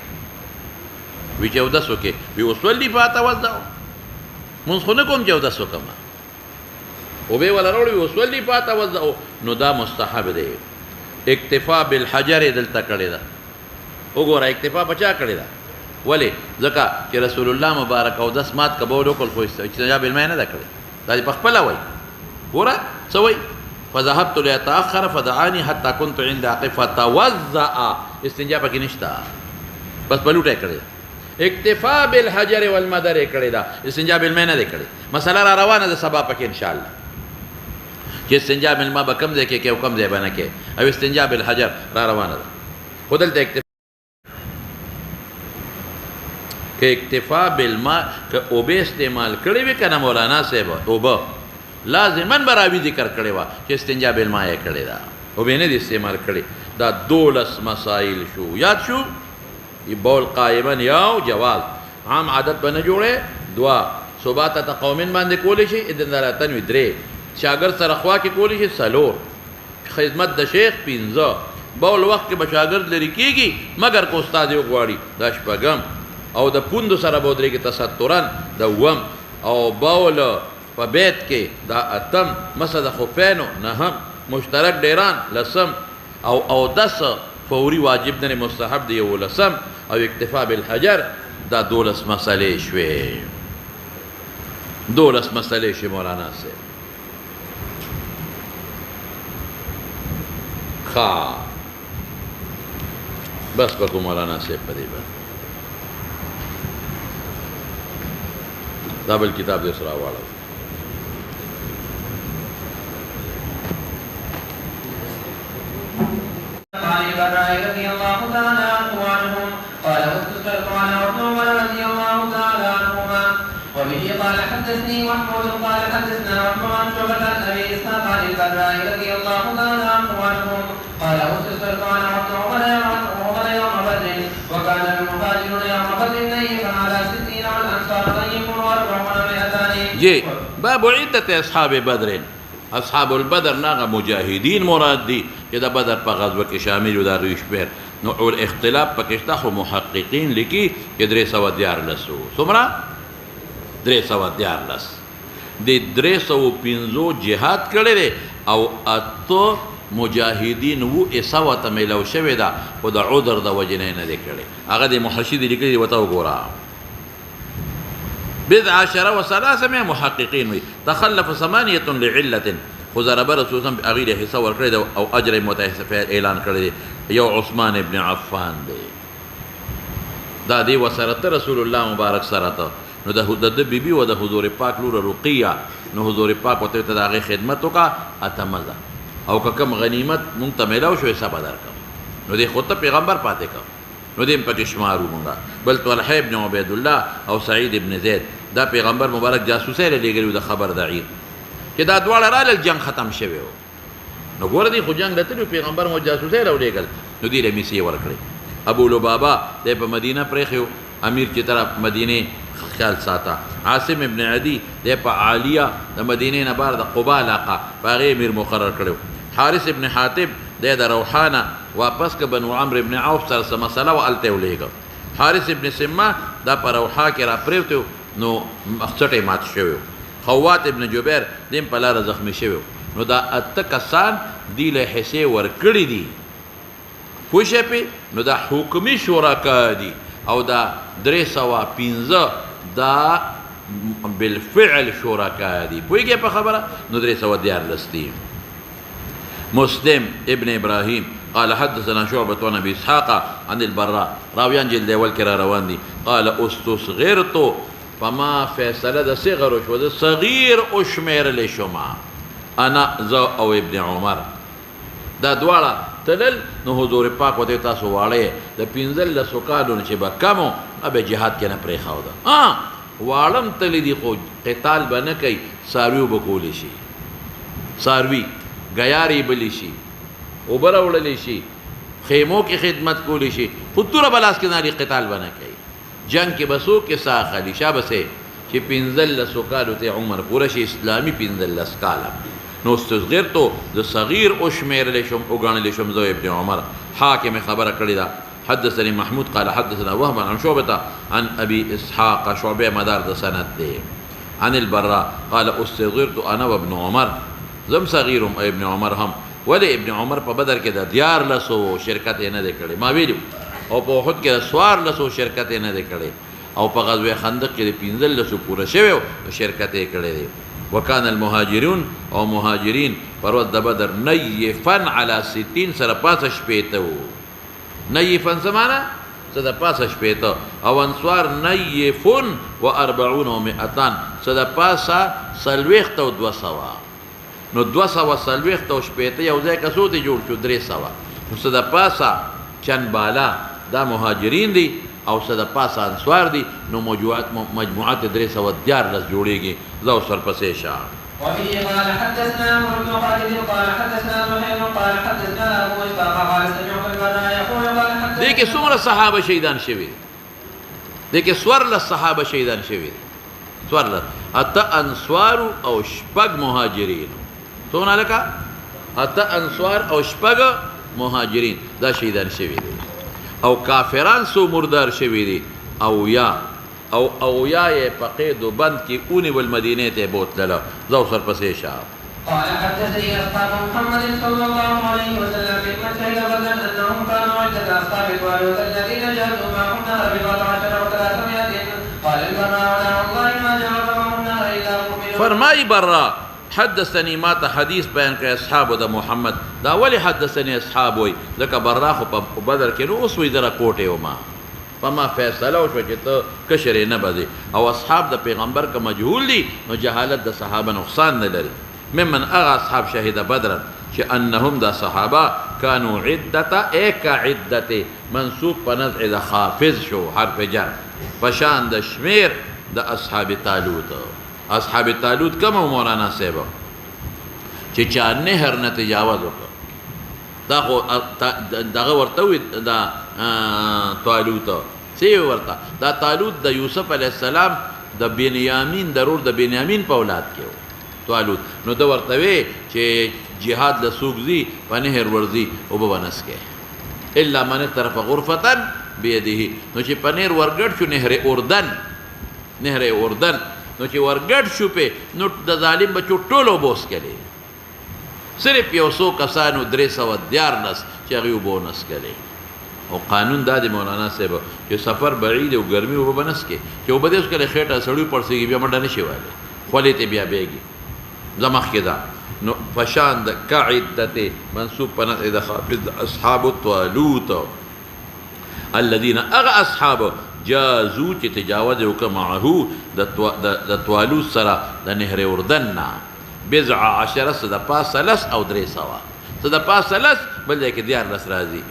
وی چې اودس وکړې وی وصلي فاتوضع مونځ خو نه کوم چې اودس وکړم اوبې ولا راوړې وصلي فاتوضع نو دا مستحب دی اکتفا بالحجر دلته کړې ده وګوره اکتفا په چا کړې ده ولې ځکه چې رسول الله مبارک اودس مات کبول وکړ خو استنجاب بالماء نه ده کړې دا په خپله وایي ګوره څه وایي فذهبت ليتأخر فدعاني حتى كنت عند عقب فتوضأ استنجا پکې نشته بس بلوټه کړې اکتفا بالحجر والمدر کړې دا استنجا بالماء نه ده کړې مسله را روانه ده سبا پکې ان شاء الله چې استنجا بالماء به کم ځای کې او کم ځای باندې کې او استنجا بالحجر را روانه ده خو دلته اکتفا بالماء که اوبه استعمال کړې وي که نه مولانا صاحب اوبه لازمن براوی ذکر کړی وه چې استنجا بالماء یې کړې ده اوبه نه دي استعمال کړې دا 12 مسایل شو یاد شو بول قائما یو جواز عام عادت به نه جوړې دوا صباته تقومن باندې کولی شي ادنراتن وي درې شاګرد سره خوا کې کولی شي څلور خدمت د شیخ 15 بول وخت کې به شاګرد لرې کېږي مګر که استاد یې وغواړي دا شپږم او د پوندو سره به ودرېږي تسترن دوم او بول په بیت کې دا اتم مسح د خفینو نهم مشترک ډیران لسم او اودس فوري واجب نه مستحب دی یولسم او اکتفا بالحجر دا 12 مسئلې شوې 12 مسئلې شوې مولانا صاحب ښه بس پکو مولانا صاحب په دې باندې دا بل کتاب دې سره واړو رضي الله تعالى عنهم قال وذكرت عن عمر رضي الله تعالى عنهما وبه قال حدثني محمود قال حدثنا محمود عن شعبة عن ابي اسحاق عن البراء رضي الله تعالى عنهم قال وذكرت عن عمر يوم بدر وكان المهاجرون يوم بدر نيفا على 60 والانصار طيب و400 جي باب عدة اصحاب بدر اصحاب البدر ناغه مجاهدین مراد دي چې د بدر په غزوه کې شامل و دا دوی شمېر نو اختلاف پکې شته خو محققین لیکي چې 314 څومره 314 د 350 جهاد کړی دی او اته مجاهدین و اسوه ته میلاو شوې ده خو د عذر د وجې نه دی کړی هغه د محشد لیکلي وته وګوره 12 و300 محققين وي تخلف 8 لعلة خزر رسول الله اغير حصہ ورکړی او اجر متاسف اعلان کړی یو عثمان ابن عفان دی دا دی وسرت رسول الله مبارک سره نو د بیبي او د حضور پاک لور رقیه نو حضور پاک وته ته دغه خدمت وکا اتمزه او کوم غنیمت مونږ ته ملاو شو حساب درکم نو دی خود پیغمبر پاتې کا نو دیم پکې شمارو مونږه بل طلحه ابن عبید الله او سعید ابن زید دا پیغمبر مبارک جاسوسه لګیږي د خبر دعیر چې دا دواړه رال جنگ ختم شوی نو ګور دی خو جنگ لته پیغمبر مو جاسوسه راولېګل نو دی له میسی ورکړي ابو لبابا د په مدینه پرېخو امیر چې طرف مدینه خیال ساته عاصم ابن عدی د په عالیه د مدینه نه بار د قباء علاقه باغې امیر مقرر کړو حارث ابن حاتب د روحانه واپس ک بنو عمرو ابن عوف سره مسله والته ولېګو حارث ابن سما دا پر روحا کې را پریوتو نو مخڅټه مات شوی خوات ابن جبیر دیم په لار زخمی شوی نو دا اته کسان دی له حصے ورکړی دي خوشه په نو دا حکومي شورا دي او دا 315 دا بالفعل شرکا دي پوهیږئ په خبره نو 314 دي مسلم ابن ابراهيم قال حدثنا شعبة عن ابي اسحاق عن البراء راويان جلد اول کرا روان دي قال استصغرت فما فیصله د صغر شو د صغیر او شمیر له شما انا ذو او ابن عمر دا دواړه تلل نو حضور پاک وته تاسو واړې د پینځل له سوکالو چې به کمو ابه جهاد کې نه پرې خاو دا واړم تللی دی خو قتال به نه کوي ساروي به کولی شي ساروي غیاري بلی شي اوبر وړلی شي خیمو کې خدمت کولی شي خطوره بلاس کې ناری قتال به نه کوي جنگ کې بسو کې ساخلی شابسه چې پینځل له سوکالو ته عمر پوره شي اسلامي پینځل لسکاله نو استصغرتو د صغیر او شمیر لشم او غان لشم زو ابن عمر حاکم خبر کړی دا حدثني محمود قال حدثنا وهب عن شعبة عن ابي اسحاق شعبه مدار د سند دی عن البراء قال استصغرت انا وابن عمر زم صغيرهم ابن عمر هم ولې ابن عمر په بدر کې د دیار لسو شرکت نه دی کړی ما ویلو او په احد کې سوار لسو شرکت نه دی کړی او په غزوه خندق کې 15 لسو پوره شوی شرکت یې کړی دی وكان المهاجرون او مهاجرين پرود د بدر نيفن على 60 سره پاسه شپېته نيفن سمانا سره پاسه شپېته او انصار نيفن و40 و 200 سره پاسه سلويخت او 200 نو 200 سلويخت او شپېته یو ځای کسو دي جوړ شو 300 نو سره پاسه چن بالا دا مهاجرين دي او صد پاسه انصار دي نو مجموعات 300 دیار لس جوړيږي زو سر پسې شاه وفيه قال حدثنا عمرو بن خالد قال حدثنا زهير قال حدثنا ابو اسحاق قال سمعت البراء يقول قال حدثنا دې کې څومره صحابه شهیدان شوي دې کې سوار صحابه شهیدان شوي سوار اته انصار او شپږ مهاجرین څونه لکه اته انصار او شپږ مهاجرین دا شهیدان شوي دي او کافران سو مردار شوی دي او یا یې په قید بند کې اونې ول مدینه ته بوتله زو سر پسې شاه قال حدثني اصحاب محمد صلى الله عليه وسلم ممن شهد بدرا انهم كانوا عده اصحاب الوالد الذين جاءوا معهم نهر ب14 و300 قال البراء ولا والله ما جاء معهم نهر الا مؤمن فرمای براء حدثني ما ته حدیث بیان کړ اصحاب د محمد دا ولی حدثني اصحاب وي ځکه براء خو په بدر کې نو اوس وی دره کوټه و ما فما فیصله او چې ته کشر نه بده او اصحاب د پیغمبر کا مجهول دي نو جهالت د صحابه نقصان نه لري ممن اغا اصحاب شهید بدر چې انهم د صحابه كانوا عده ایک عدته منسوب په نزع د خافض شو حرف جر پشان د شمیر د اصحاب طالوت اصحاب طالوت کم مولانا صاحب چې چا نهر نه تجاوز وکړ دا خو دغه ورته وي دا طالوت سی ورته دا طالوت د یوسف علی السلام د بنیامین ضرور د بنیامین په اولاد کې طالوت نو دا ورته وي چې جهاد له سوقزي په نهر ورزي او به ونس کې الا من طرف غرفه بيده نو چې پنیر ورګړ شو نهر اردن نو چې ورګډ شو په نو د ظالم بچو ټولو بوس کړي صرف یو څو کسانو 314 چې هغه بونس کړي او قانون دا د مولانا صاحب چې سفر بعید او ګرمي او بنس کې چې وبدې اوس کله خېټه سړی پړسيږي بیا منډه نشي واله خولې ته بیا بیږي زمخ کې دا نو فشان د قاعدته منسوب پنه د حافظ اصحاب الطالوت الذين اغا اصحاب جازو چې تجاوز وکړه معه د طالوت سره د نهر اردن بضع عشر صد پاسه لس او 300 صد پاسه لس بل کې دیار لس راځي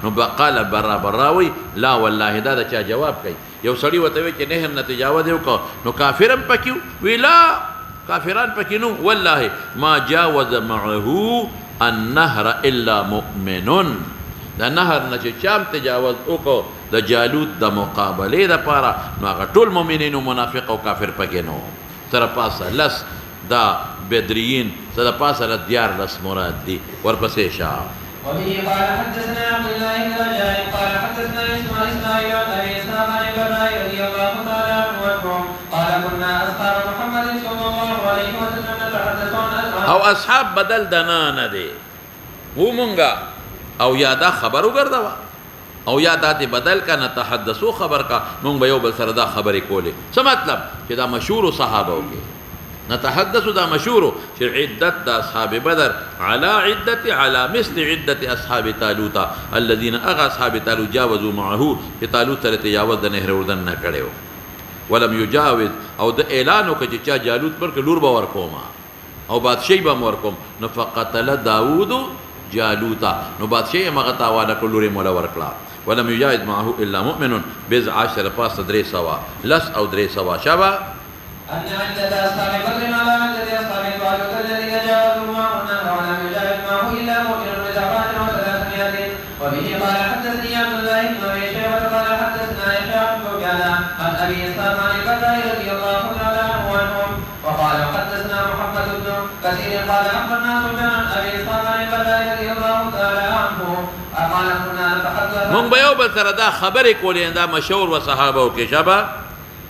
نو قال براوي لا والله دا چا جواب کوي یو سړی وته وي چې نهر نه تجاوز وکړه نو کافرم پکيو ویلا کافران پکې نو والله ما جاوز معه النهر الا مؤمن دا نهر نه چې چام تجاوز وکړو د جالوت د مقابله د پاره نو هغه ټول مؤمنین او منافق او کافر پکې نو تر پاسه لس دا بدرین تر پاسه د دیار لس مراد دي ورپسې شاه وبه قال حدثنا عبد الله بن رجاء قال حدثنا اسماعيل عن ابي اسحاق عن البراء رضي الله تعالى عنه قال كنا اصحاب محمد صلى الله عليه وسلم نتحدث عن او اصحاب بدل دنا نه دي و مونږه او یادا خبر وګرځوا او یادات بدل کا نتحدثو خبر کا مونږ به یو بل سره دا خبرې کولې څه مطلب چې دا مشهور صحابه وګي نتحدث دا مشهور عدة دا أصحاب بدر على مثل عدة أصحاب طالوت الذين أغا أصحاب طالوت جاوزوا معه في طالوت تجاوز دا نهر اردن نکڑیو ولم يجاوز او دا اعلانو که چا جالوت پر که لور با ورکوما او بادشاہی با ورکوم نو فقتل داود جالوتا نو بادشاہی مغتا والا که لور مولا ورکلا ولم يجاوز معه إلا مؤمن بز 10 پاس دري سوا لس او دري سوا شابا أن عدة أصحاب بدر على عدة أصحاب طالوت الذين جاوزوا معهن ولم يجاوز معه إلا مؤمن بسبعة و300 وبه قال حدثني عبد الله بن أبي شيبة قال حدثنا يحيى بن سفيان عن أبي إسحاق عن البراء رضي الله تعالى عنهم وقال حدثنا محمد بن كثير قال أخبرنا سفيان عن أبي إسحاق عن البراء رضي الله تعالى عنه قال كنا نتحدث من بيو بل دا خبرك ولين دا مشهور وصحابه وكشابه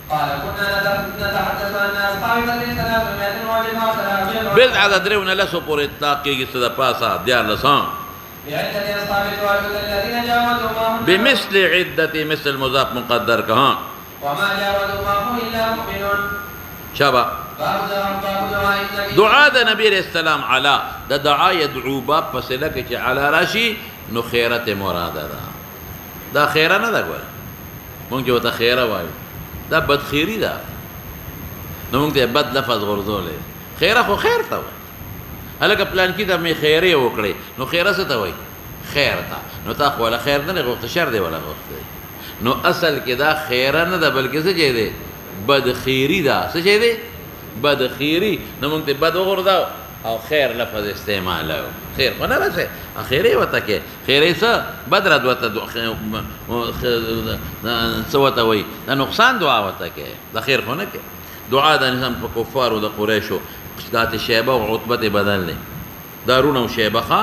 قال كنا نتحدث أن أصحاب بدر 300 وجماعة بل عدد ريونا لسو پر اطلاق کی صدا پاسا دیار لسان بعدة أصحاب طالوت الذين جاوزوا معهم بمثل عدة مثل مضاف مقدر کہاں وما جاوزوا معه إلا مؤمن شابه باب دعاء النبي دعا دا نبی علیہ السلام علا دا دعا یدعو باب پسلک چی علا راشی نو خیرت مراده دا خیره ندا گولا مونگ چی وطا خیره وایو دا بدخیری دا نو مونگ تی بد لفظ غرزوله خیره خو خیر تا وای هلکه پلان کی تا می خیره وکړي نو خیره څه ته وای خیر تا نو تا خو ولا خیر نه غوښته شر دی ولا غوښته نو اصل کې دا خیره نه ده بلکې څه چي دی بدخیری دا څه چي دی بدخیری نو مونږ ته بد وګوردا او خیر لفظ استعمال خیر خو نه راځي اخیری وته کې خیری څه بدرد وته څه وته وای دا نقصان دعا وته کې دا خیر خو نه کې دعا د انسان په کفار او د قریشو ذات شیبه او عتبه بدل نه دارون او شیبه خا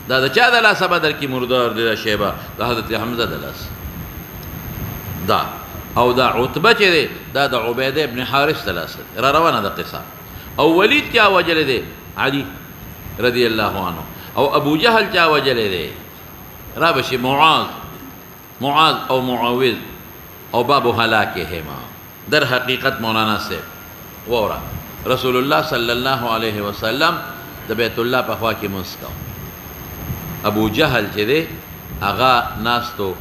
دا چا د لاس بدر کی مردار د شیبه د حضرت حمزه د لاس دا او دا عتبه چې دی دا د عبیده ابن حارث د لاس را روانه د قصه او ولید چا وجل دی علی رضی الله عنه او ابو جهل چا وجل دی را بشي معاذ او معاوذ او باب هلاکهما در حقیقت مولانا سے وورا رسول الله صلی الله علیه وسلم د بیت الله په خوا کې مسکو ابو جهل چې دی هغه ناستو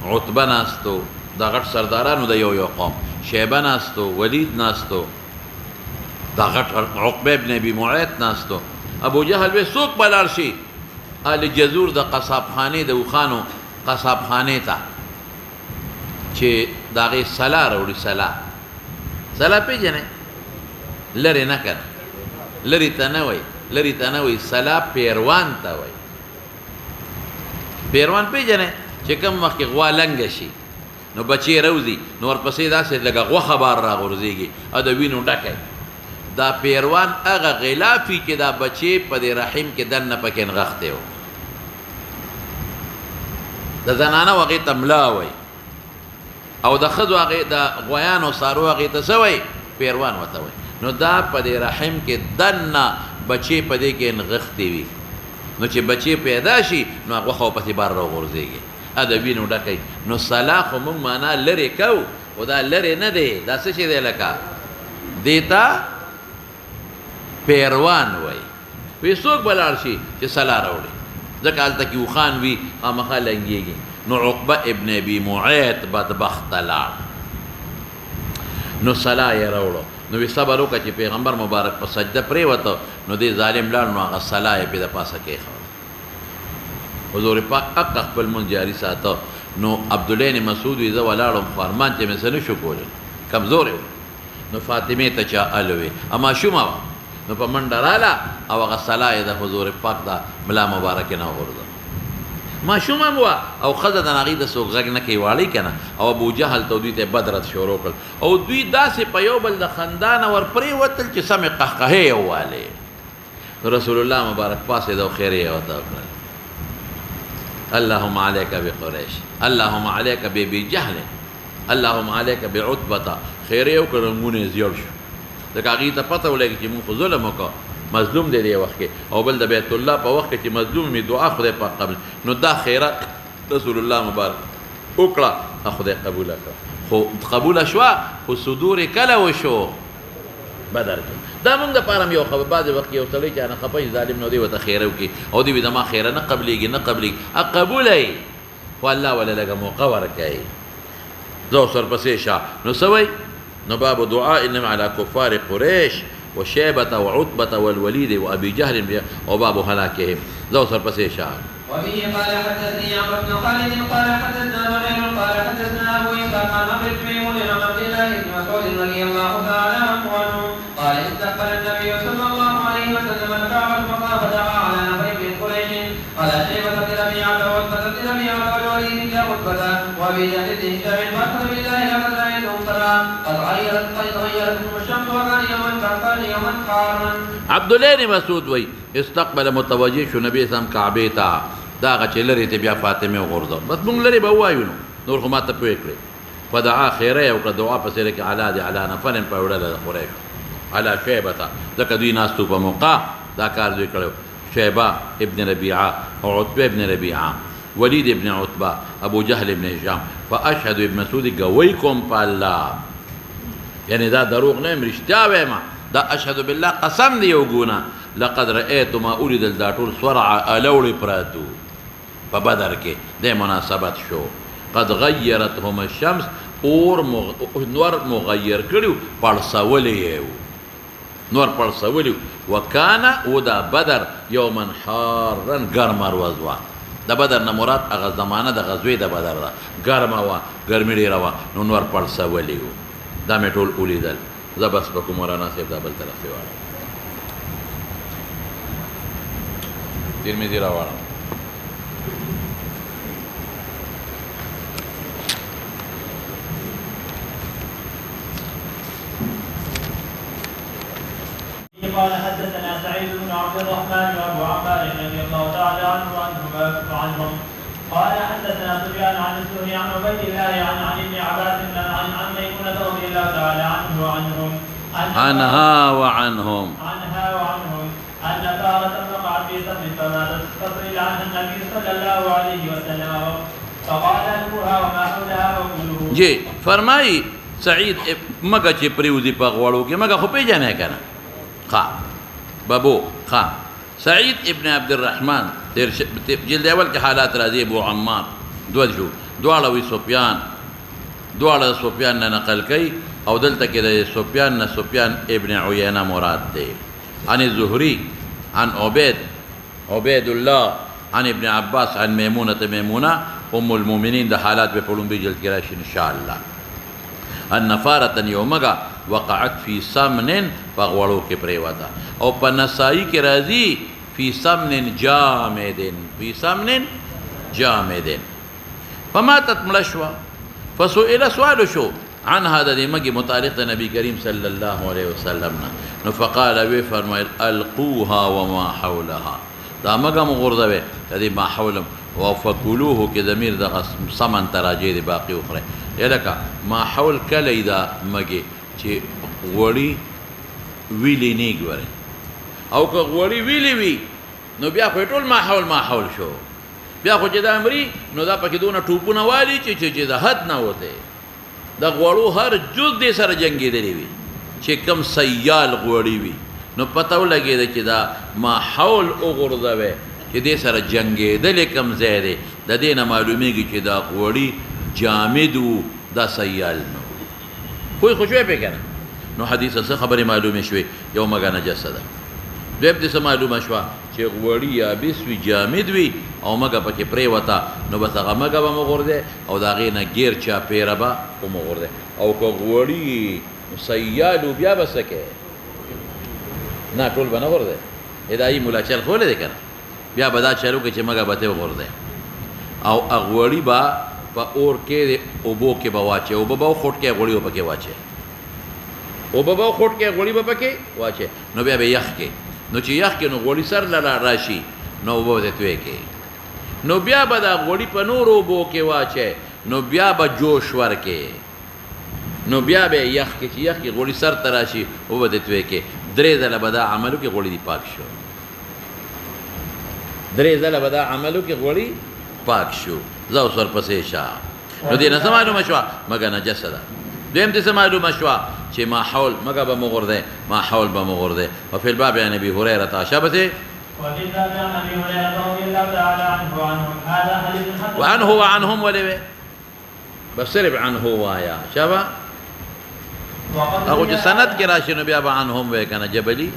عتبه ناستو دا غټ سردارانو د یو قوم شیبه ناستو ولید ناستو دا غټ عقبه ابن ابي معيط ناستو ابو جهل به سوق بلار شي ال جزور د قصاب خانه د وخانو قصاب خانه ته چې داغه سلا وروړي سلا پیژنې لری نه کړ لری تنوي سلا پیروان ته وای پیروان پیژنې چې کوم وخت غوا لنګ شي نو بچي روزي نو ورپسې داسې لګه غوا خبر را غورځيږي ا د وینو ډکه دا پیروان هغه غلافي چې دا بچي په دې رحم کې دنه پکې نغخته و د زنانه وغه تملا وای او د خدو هغه د غویانو سارو هغه ته سوي پیروان وته وای نو دا په دې رحم کې دنه بچي په دې کې نغخته وي نو چې بچي پیدا شي نو هغه خو په بار را غورځيږي ادبینو ډکې نو صلاح مون معنا لری کو او دا لری نه دی دا څه شي دی لکه دیتا پیروان وای وی څوک بلار شي چې صلاح راوړي ځکه حالت کې وخان وی خامخا لنګيږي نو عقبه ابن ابي معيط بدبخت لار نو صلاح یې راوړو نو وی صبر وکړه چې پیغمبر مبارک په سجده پرې وته نو دې ظالم لار نو هغه صلاح یې په د پاسه کې حضور پاک اق خپل من جاری ساته نو عبد الله بن مسعود وی زو لاړم فرمان چې مې سن شو کول کمزور نو فاطمه ته چا الوي اما شوما نو په منډه رااله او هغه صلاح د حضور پاک دا ملا مبارک نه ورده ما شوما مو او خزه د نغې د سوق غږ نه کوي والی کنه او ابو جهل ته دوی ته بدرت شروع کړ او دوی داسې په یو بل د خندان ور پرې وتل چې سم قهقه واله رسول الله مبارک پاسه د خیره وته اللهم عليك بقريش اللهم عليك بابي جهل اللهم عليك بعتبة خيري وكرمونه زیړ شو د کاغی ته پته ولګي چې مون ظلم وکړ مظلوم دی وخت کې او بل د بیت الله په وخت کې مظلوم می دعا خدای پاک قبل نو دا خیرات رسول الله مبارک وکړه خدای قبول کړ خو قبول شو خو صدور کله وشو بدر کې دا موږ د پاره یو خبر بعد وخت یو سړی چې نه خپای ظالم نو دی وته خیره وکي او دی د ما خیره نه قبليږي نه قبلي قبولای والله ولا لګه موقع ورکای زو سر پسې شاه نو سوي نو باب دعاء انما على كفار قريش وشيبة وعتبة والوليد وابي جهل وباب هلاكهم زو سر پسې شاه وبه قال حدثني عمرو بن خالد قال حدثنا زهير قال حدثنا ابو اسحاق عن عمرو بن ميمون عن عبد الله بن مسعود رضي الله تعالى عنه قال استقبل النبي صلى الله عليه وسلم الكعبه فقام فدعا على نفر من قريش على شيبه بن ربيعه وعتبه بن ربيعه والوليد بن عتبه وابي جهل بن هشام فاخبر بالله لقد رايتهم قد غيرتهم الشمس وكان يوما حارا. عبد الله بن مسعود وي استقبل متوجه شو نبي سم كعبه تا دا غچ لري ته بیا فاطمه وغورځو بس مونږ لري به وایو نور خو ماته پوي کړی فدعا خیره او کړه دعا پسې لري کې علا نفرن په وړل د قریش علا شیبه ځکه دوی ناستو په موقع دا کار دوی کړو شیبه ابن ربيعه او عتبه ابن ربيعه ولید ابن عتبه ابو جهل ابن هشام فاشهد ابن مسعود گویکم په الله یعنی دا دروغ نه رښتیا وایم دا اشهد بالله قسم دی وګونه لقد رأيت ما اريد الداتور سرعه الوړي پراتو په بدر کې د مناسبت شو قد غيرتهم الشمس اور نور مغیر کړو پړسولې نور پړسولې وکانا ودا بدر یوما حارا ګرمر وزوا د بدر نه مراد هغه زمانه د غزوې د بدر دا ګرمه وا ګرمي ډیره وا نور پړسولې دا مې ټول ولیدل زبس په مولانا صاحب د بل طرف دی واره ترمذی راوړم قال حدثنا سعيد بن عبد الرحمن وابو عمار رضي الله تعالى عنهم قال حدثنا سفيان عن الزهري عن عبيد الله عن ابن عباس عن ميمونة رضي الله تعالى عنه وعنهم عنها وعنهم أن فارة وقعت في سبل فماتت تصل عنها النبي صلى الله عليه وسلم فقال ألقوها وما حولها وكلوه. جی فرمائی سعید مگا چې پریوزی په غوړو کې مگا خو پیژنې کنه ها بابو ها سعید ابن عبد الرحمن جلد اول کې حالات راځي ابو عمار دواړه سفیان نه نقل کوي او دلته کې د سفیان ابن عیینه مراد دی عن الزهري عن عبيد الله عن ابن عباس عن ميمونة ام المؤمنين ده حالات بقولون بيجل كراش ان شاء الله ان فارة يومغا وقعت في سمن فغولو کې پریوتا او په نسائی کې راځي في سمن جامد فماتت ملشوا فسئل سؤال شو عن هذا دي مجي متعلق النبي كريم صلى الله عليه وسلم فقال وي فرمایل القوها وما حولها دا مګه مغردوي دې ما حولم وفكلوه کې ضمیر د سمن تراجي دي باقي اخره یلکه ما حول کله دا مګي چې وړي ویلې نه ګوري او که وړي ویلې وی نو بیا په ټول ما حول شو بیا خو چې دا امري نو دا پکې دونه ټوپونه والی چې د حد نه وته دا غوړو هر جز دې سره جنگېدلې وي چې کم سیال غوړي وي نو پته ولګېده چې دا ما حول وغورځوي چې دې سره جنگېدلې کم ځای دی د دې نه معلومیږي چې دا غوړي جامد و دا سیال نو کوئی خوشوي پې کنه نو حدیث څه خبرې معلومې شوې یو مګه نجسه ده دویم دې څه معلومه شوه چې غوړي یابس وي جامد وي او مګه پکې پرېوته نو بس هغه مګه به مغورځي او د هغې نه ګیر چاپېره به ومغورځي او که غوړي سیالو بیا به څه کوې نه ټول به نه غورځي هدایي ملا چل خولی دی که نه بیا به دا چلو کې چې مګه به ته وغورځي او غوړي به په اور کې اوبو کې به واچي اوبه به وخوټ کې غوړي به پکې واچي اوبه به وخوټ کې غوړي به پکې واچي نو بیا به یخ کې نو چې یخ کې نو غوړي سر لاله راشي نو اوبه ته توی کې نو بیا به دا غوړي په نورو اوبو کې واچي نو بیا به جوش ورکې نو بیا به یخ کې چې یخ کې غوړي سر ته راشي اوبه ته توی کې درې ځله به دا عملو کې غوړي دي پاک شو درې ځله به دا عملو کې غوړي پاک شو زو سر پسې شه نو دې نه څه معلومه شوه مګه نجسه ده دویم دې څه معلومه شوه چې ما حول مګه به مغرده ما حول به مغرده. وفي الباب عن ابي هريره شابته وفي الباب عن ابي هريره رضي الله تعالى عنه وعنهم هذا حديث حسن. وعنه وعنهم ولي بسرب عنه وایا شابه اقول سند کې راشي نو بیا به عنهم وې کنه جبلي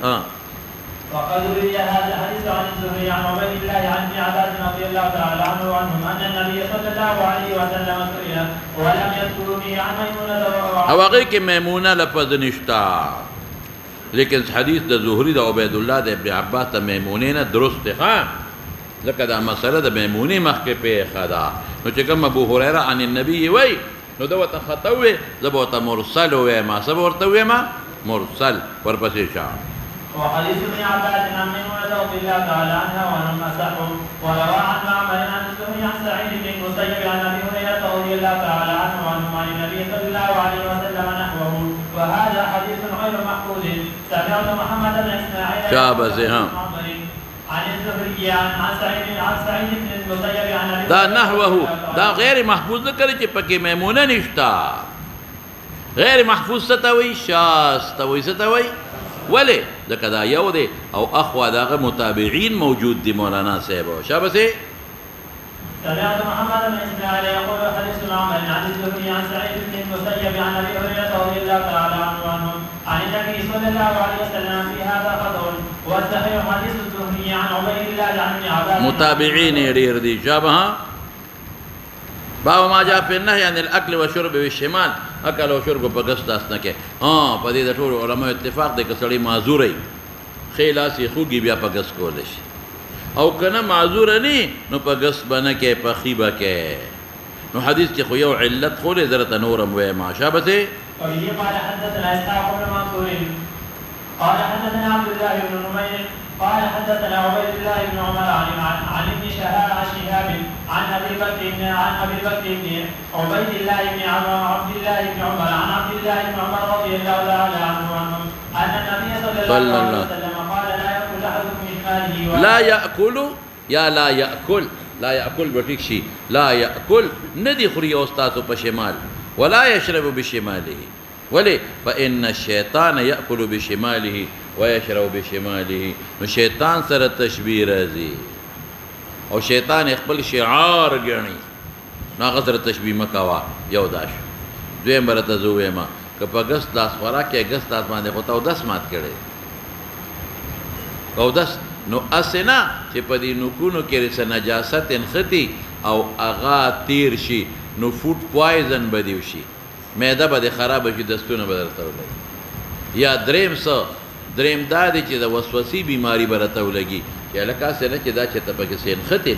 وقد روي هذا الحديث عن الزهري عن عبيد الله عن ابن عباس رضي الله تعالى عنه وعنهم ان النبي صلى الله عليه وسلم سئل ولم يذكر به عن ميمونه او هغه کې میمونه لفظ نشتا لیکن حدیث د زهري د عبید الله د ابن عباس ته میمونه نه درست ښه ځکه دا مسله د میمونه مخکې په خدا نو چې کوم ابو هريره عن النبي وای نو دا وته خطوي زبوته مرسل وای ما صبرته وای ما مرسل ورپسې شاه. وحديث ابن عباس عن ميمونه رضي الله تعالى عنها وعنهم اصح وروى عن معمر عن الزهري عن سعيد بن المسيب عن ابي هريره رضي الله تعالى عنه وعنهم عن النبي صلى الله عليه وسلم نحوه وهذا حديث غير محفوظ. سمعت محمد بن اسماعيل شابه عن الزهري عن سعيد بن المسيب عن ابي دا نحوه دا غیر محفوظ نه کړي چې پکې میمونه نشتا. غیر محفوظ ستوي شاذ توي ستوي ولې ځکه دا یو دی او اخوا دغه متابعین موجود دي مولانا صاحب شابه سي. سمعت محمد بن اسماعيل يقول حديث معمر عن الزهري عن سعيد بن المسيب عن ابي هريره رضي الله تعالى عنه وعنهم عن النبي صلى الله عليه وسلم في هذا خطر والصحيح حديث الزهري عن عبيد الله عن ابن عباس متابعين ډیر دي شابه. باب ما جاء في النهي عن الاكل والشرب بالشمال اكل وشرب په ګس داس نه کې په دې د ټول علماء اتفاق دی چې سړی معذور وي خلاصي خوږي بیا په ګس کول شي او کنه معذور نه نو په ګس باندې کې په خيبه کې نو حدیث کې خو یو علت خو له ذره نورم وې ما شابته. قال حدثنا اسحاق بن منصور قال حدثنا عبد الله بن نمير قال حدثنا عبيد الله بن عمر عن ابن شهاب عن ابي بكر بن عبيد الله بن عبد الله بن عمر عن عبد الله بن عمر رضي الله تعالى عنه ان النبي صلى الله عليه وسلم قال لا ياكل احدكم من ماله لا ياكل يا لا ياكل لا ياكل بټیک شي لا ياكل ندي خوري استاد په شمال ولا يشرب بشماله ولي فان الشيطان ياكل بشماله ويشرب بشماله نو شیطان سره تشبیه راځي او شیطان خپل شعار ګڼي نو هغه سره تشبیه مکوا یو داش دویم برته زوې ما که په ګس لاس خوراکه ګس لاس باندې خو ته داس مات کړي او داس نو اسنا چې په دې نکونو کې رس نجاست انختی او اغا تیر شي نو فوډ پوایزن بدیو شي معده به خراب شي دستونه بدلته ولګي یا دریم دا دی چې د وسوسې بیماری برته ولګي چې لکه سره چې دا چې ته پکې سین ختی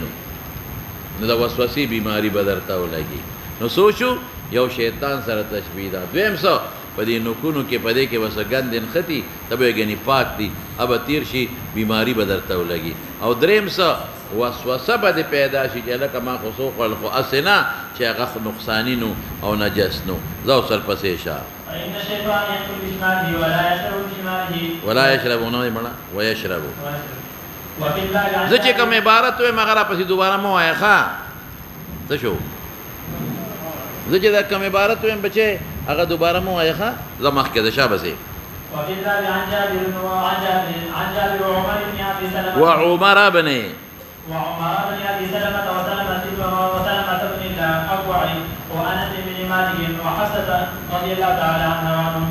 نو د وسوسې بیماری بدرته ولګي نو سوچو یو شیطان سره تشبیه ده. دویم څه په دې نکونو کې په دې کې وسه ګندن ختی ته به غني پاک دي اب تیر شي بیماری بدرته ولګي او دریم څه وسوسه به پیدا شي چې لکه ما خو خو اسنا چې هغه نقصانینو او نجسنو زو سر پسې شه. فإن الشيطان يأكل بشماله ولا يشرب بشماله ولا يشرب نو مړه ويشرب وفي الباب زه چې کوم عبارت وې مغره پسې دوباره مو وای ښا څه شو زه چې دا کوم عبارت وې بچي هغه دوباره مو وای ښا زمخ کې د شابه سي. وفي الباب عن جابر وعمر بن ابي سلمة وعمر بن ابي سلمة وسلمة بن الاكوع وانس بن مالك وحفصة رضي الله تعالى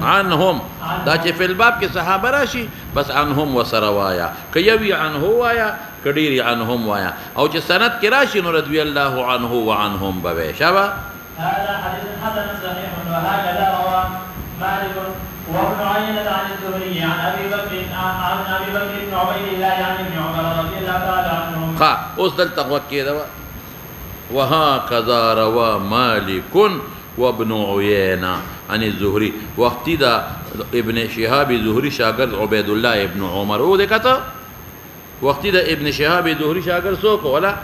عنهم دا چې په الباب کې صحابه راشي بس عنهم وسروایا کيوي عنه وایا کډيري عنهم وایا او چې سند کې راشي نو رضي الله عنه وعنهم به شابه. هذا حديث حسن صحيح وهكذا روى مالك وابن عيينة عن الزهري عن ابي بكر بن عبيد الله عن ابن عمر رضي الله تعالى عنهم. اوس دلته وکیدا وهكذا روى مالك وابن عيينة عن الزهري وقت دا ابن شهاب الزهري شاگرد عبید الله ابن عمر او دکتا وقت دا ابن شهاب الزهري شاگرد سوک ولا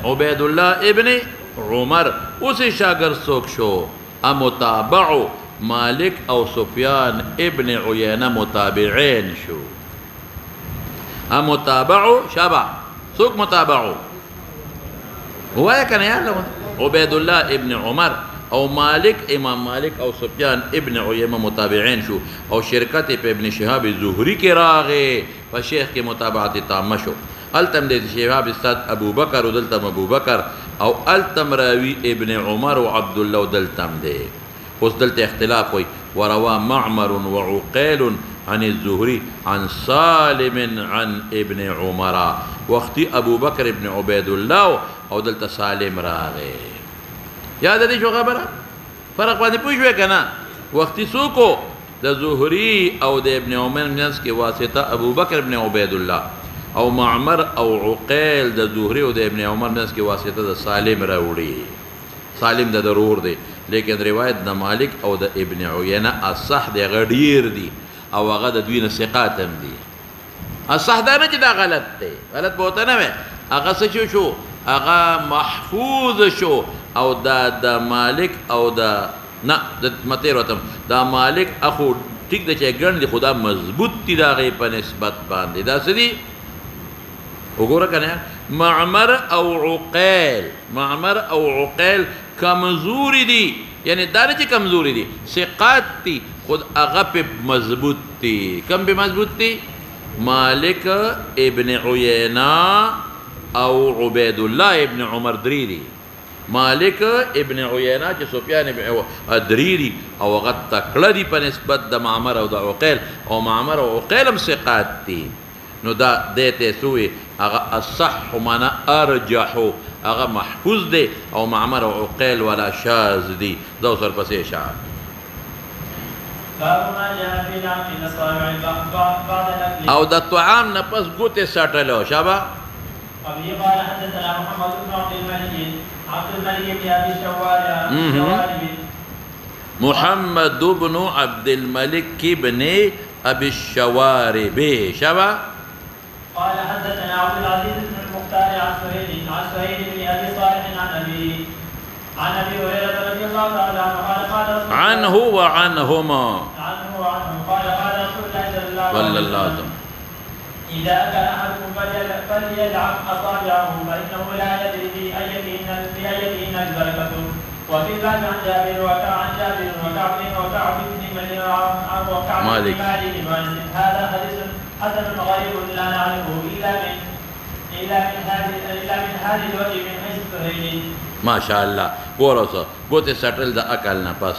عبید الله ابن عمر اسی شاگرد سوک شو امتابعو مالک او سفیان ابن عیینه متابعین شو امتابعو شبع سوک متابعو هو کنه یا عبید الله ابن عمر او مالک امام مالک او سفیان ابن عیینه متابعین شو او شرکت په ابن شهاب زهری کې راغې په شیخ کې متابعت تامه شو التم د شهاب استاد ابو بکر ودلتم ابو بکر او التم راوی ابن عمر وعبد الله ودلتم دی اوس دلته اختلاف وي وروا معمر وعقيل عن الزهري عن سالم عن ابن عمر وقتی ابو بکر ابن عبید الله او دلته سالم راغې یاد دې شو خبره فرق باندې پوه شوې کنه وقتی سوکو د زهري او د ابن عمر منس کې واسطه ابو بکر ابن عبید الله او معمر او عقيل د زهري او د ابن عمر منس کې واسطه د سالم راوړي سالم د ضرور دی لیکن روایت د مالک او د ابن عیینه اصح دی غډیر دی او هغه د دوی نه ثقات هم دي اصح دا نه چې دا غلط دی غلط بوته نه وي هغه څه شو هغه محفوظ شو او دا د مالک او د نه د متیر وتم دا مالک اخو ټیک د چې ګڼ دي خدا مضبوط دي دا غي په نسبت باندې دا څه دي وګوره کنه معمر او عقيل کمزوری دي یعنی دا نه چې کمزوری دي ثقات دي خود هغه په مضبوط دي کم به مضبوط دي مالک ابن عیینه او عبید الله ابن عمر دریری مالک ابن عیینه چې سفیان ابن دریری او هغه تکړه دي په نسبت د معمر او د عقيل او معمر او عقيل هم ثقات دي نو دا دته سوی هغه اصح معنا ارجح هغه محفوظ دی او معمر او عقيل ولا شاذ دی دا سر پسې شاذ او د طعام نه پس ګوته سټلو شابه ابي قال حدثنا محمد بن عبد الملك بن ابي الشوارب محمد بن عبد الملك بن ابي الشوارب شابه قال حدثنا عبد العزيز بن المختار عن سهيل بن ابي صالح عن ابي هريره رضي الله تعالى عنه قال عنه وعنهما قال رسول الله صلى الله عليه وسلم اذا اكل احدكم فليلعب اصابعه فانه لا يدري في ايديهن البركه وفي الباب عن جابر وكعب بن مالك هذا حديث حسن غريب لا نعرفه الا من هذه الوجه من حيث سهيل ما شاء الله ګوره ګوته سټل د اکل نه پس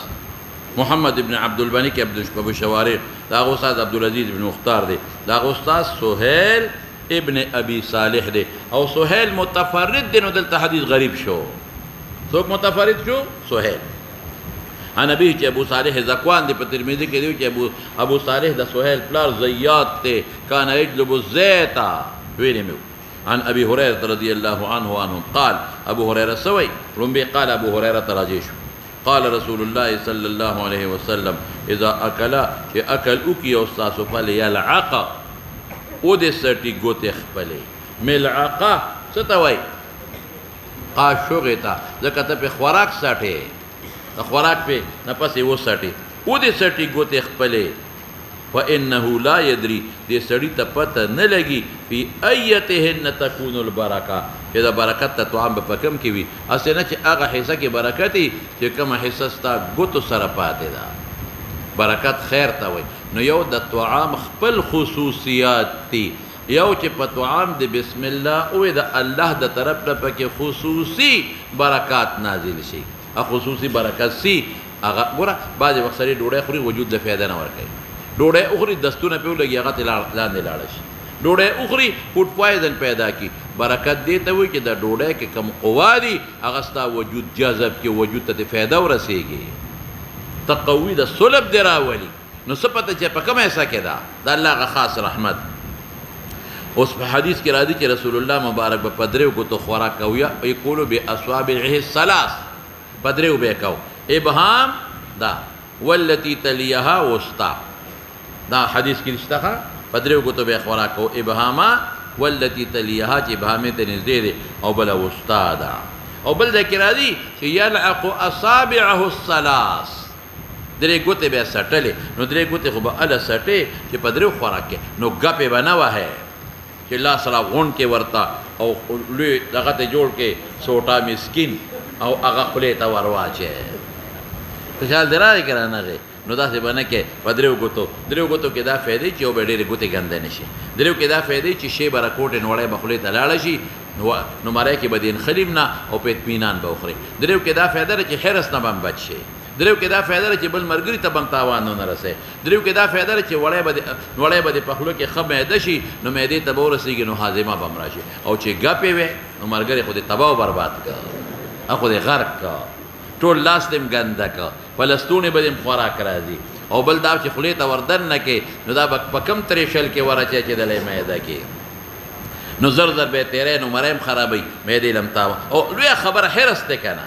محمد ابن عبد الملك ابو شوارب دا استاد عبد العزيز بن مختار دی دا استاد سهيل ابن ابي صالح دی او سهيل متفرد دی نو دلته حدیث غریب شو څوک متفرد شو سهيل عن ابي چې ابو صالح زکوان دی په ترمذی کې دی چې ابو صالح د سهيل پلار زیات ته کان یجلب الزيت ویلمو عن ابي هريره رضي الله عنه قال ابو هريره سوي رمبي قال ابو هريره راجيش قال رسول الله صلى الله عليه وسلم اذا اكل اوكي استاذ فليلعق ود سټي ګوت خپلې ملعقه ستوي قاشوغتا ځکه ته په خوراک سټي د خوراک په نفس یو سټي ود سټي ګوت خپلې فانه لا يدري دې سړی ته پته نه لګي په ايتهن تكون البرکه دا برکت ته طعام په کم کې وي اسنه چې هغه حصہ کې برکتي چې کوم حصہ ستا ګوتو سره پاتې ده برکت خیر ته وي نو یو د طعام خپل خصوصیات دي یو چې په طعام د بسم الله او د الله د طرف نه پکې خصوصي برکات نازل شي خصوصي برکت سي هغه ګوره بعضې وخت سړی ډوډۍ خوري وجود د فایده نه ورکوي ډوډۍ اخري دستونه په لګي هغه ته لاندې لاړ شي ډوډۍ اخري فوډ پوایزن پیدا کی برکت دې ته وي چې د ډوډۍ کې کم قوا دي هغه ستا وجود جذب کې وجود ته فایده ورسیږي تقوی د صلب دی راولي نو څه پته چې په کومه حصہ کې ده د الله خاص رحمت اوس په حدیث کې راځي چې رسول الله مبارک په پدریو کو تو خوراک کوي یقولو باصابعه الثلاث پدریو به کو ابهام دا والتي تليها وسطا دا حدیث کې رښتا پدریو کو تو به خوراک کو ابهاما والتي تليها چې ابهامه ته نږدې دي او بل وسطا دا او بل ذکر راځي چې يلعق اصابعه الثلاث درې ګوتې به سټلې نو درې ګوتې خو به ال سټې چې پدریو خوراک کې نو غپې بنا وه چې الله سره غون کې ورتا او لوی دغه ته جوړ کې سوټا مسكين او هغه خپلې ته ورواچه خیال دی راغی که رانغی نو داسې به نه کې په دریو ګوتو کې دا فایدې چې یو به ډېرې ګوتې ګندې نه شي دریو کې دا فایدې چې شی به راکوټې نوړی به خولې ته لاړه شي نو مری کې به د انخلیم نه او په اطمینان به وخوري دریو کې دا فایده ده چې حرص نه به هم بچ شي دریو کې دا فایده ده چې بل ملګري ته به هم تاوان ونه رسوي دریو کې دا فایده ده چې وړی به د پخلو کې ښه معده شي نو معدې ته به ورسېږي نو هاضمه به هم راشي او چې ګپې وې نو ملګري خو دې تباه و برباد کړه خو دې غرق کړه ټول لاس دې هم ګنده کړه په لستوڼې به دې هم خوراک راځي او بل دا چې خولې ته وردن نه کې نو دا به په کم ترېشل کې ورچې چې دلی معده کې نو زر به تیری نو مری هم خرابوي معدې له هم تاوان او لویه خبره حرص دی که نه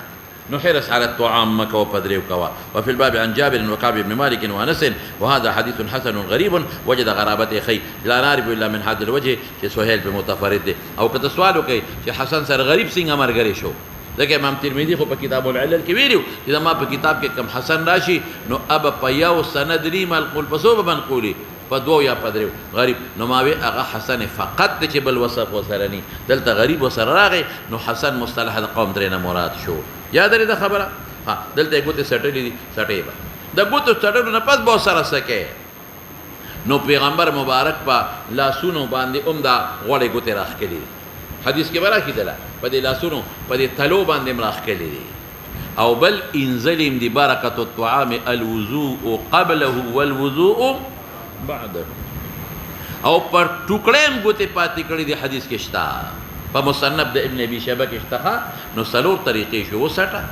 نو حرص على الطعام مكة وبدري وكوا وفي الباب عن جابر وكعب بن مالك وانس وهذا حديث حسن غريب وجد غرابته خي لا نعرف الا من هذا الوجه چې سهيل بمتفرد او کته سوال وکي چې حسن سره غریب څنګه مرګري شو ځکه امام ترمذی خو په کتاب العلل کې ویلو چې ما په کتاب کې کم حسن راشي نو اب په یو سند ری منقول پسو به منقولي په دوه یا په دریو غریب نو ما وی هغه حسن فقط چې بل وصف وسرني دلته غریب وسره راغی نو حسن مصطلح القوم درې نه مراد شو یاد لري دا خبره ها دلته ګوتې سټلې دي سټې به د ګوتو سټلو نه پس به سره سکے نو پیغمبر مبارک په لاسونو باندې دا غوړې ګوتې راخکلي حدیث کې برا کیدله په دې لاسونو په دې تلو باندې راخکلي او بل انزلم دي برکت الطعام الوضوء قبله والوضوء بعده او پر ټوکړې ګوتې پاتې کړې دي حدیث کې شتا په مصنف د ابن ابي شيبه کې اشتها نو سلور طریقې شو وسټه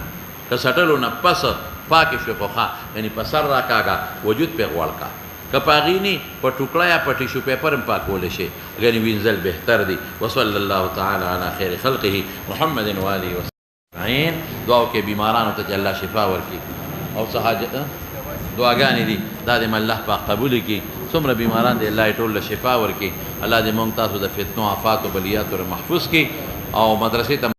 که سټلو نه پس پاک شو خوخه یعنی په سر راکاګه وجود په غوړ کا کپاغینی په ټوکړه یا په ټیشو پیپر هم پاکول شي غني وینځل بهتر دي وصلی الله تعالی علی خیر خلقه محمد و آله وسلم دعا کې بیمارانو ته الله شفا ورکړي او صحاجت دعاګانې دي دا دې الله پاک قبول کړي څومره بیماران دي الله ټول شفا ورکړي الله دې موږ تاسو د فتنو آفات او بلیات محفوظ کړي او مدرسې ته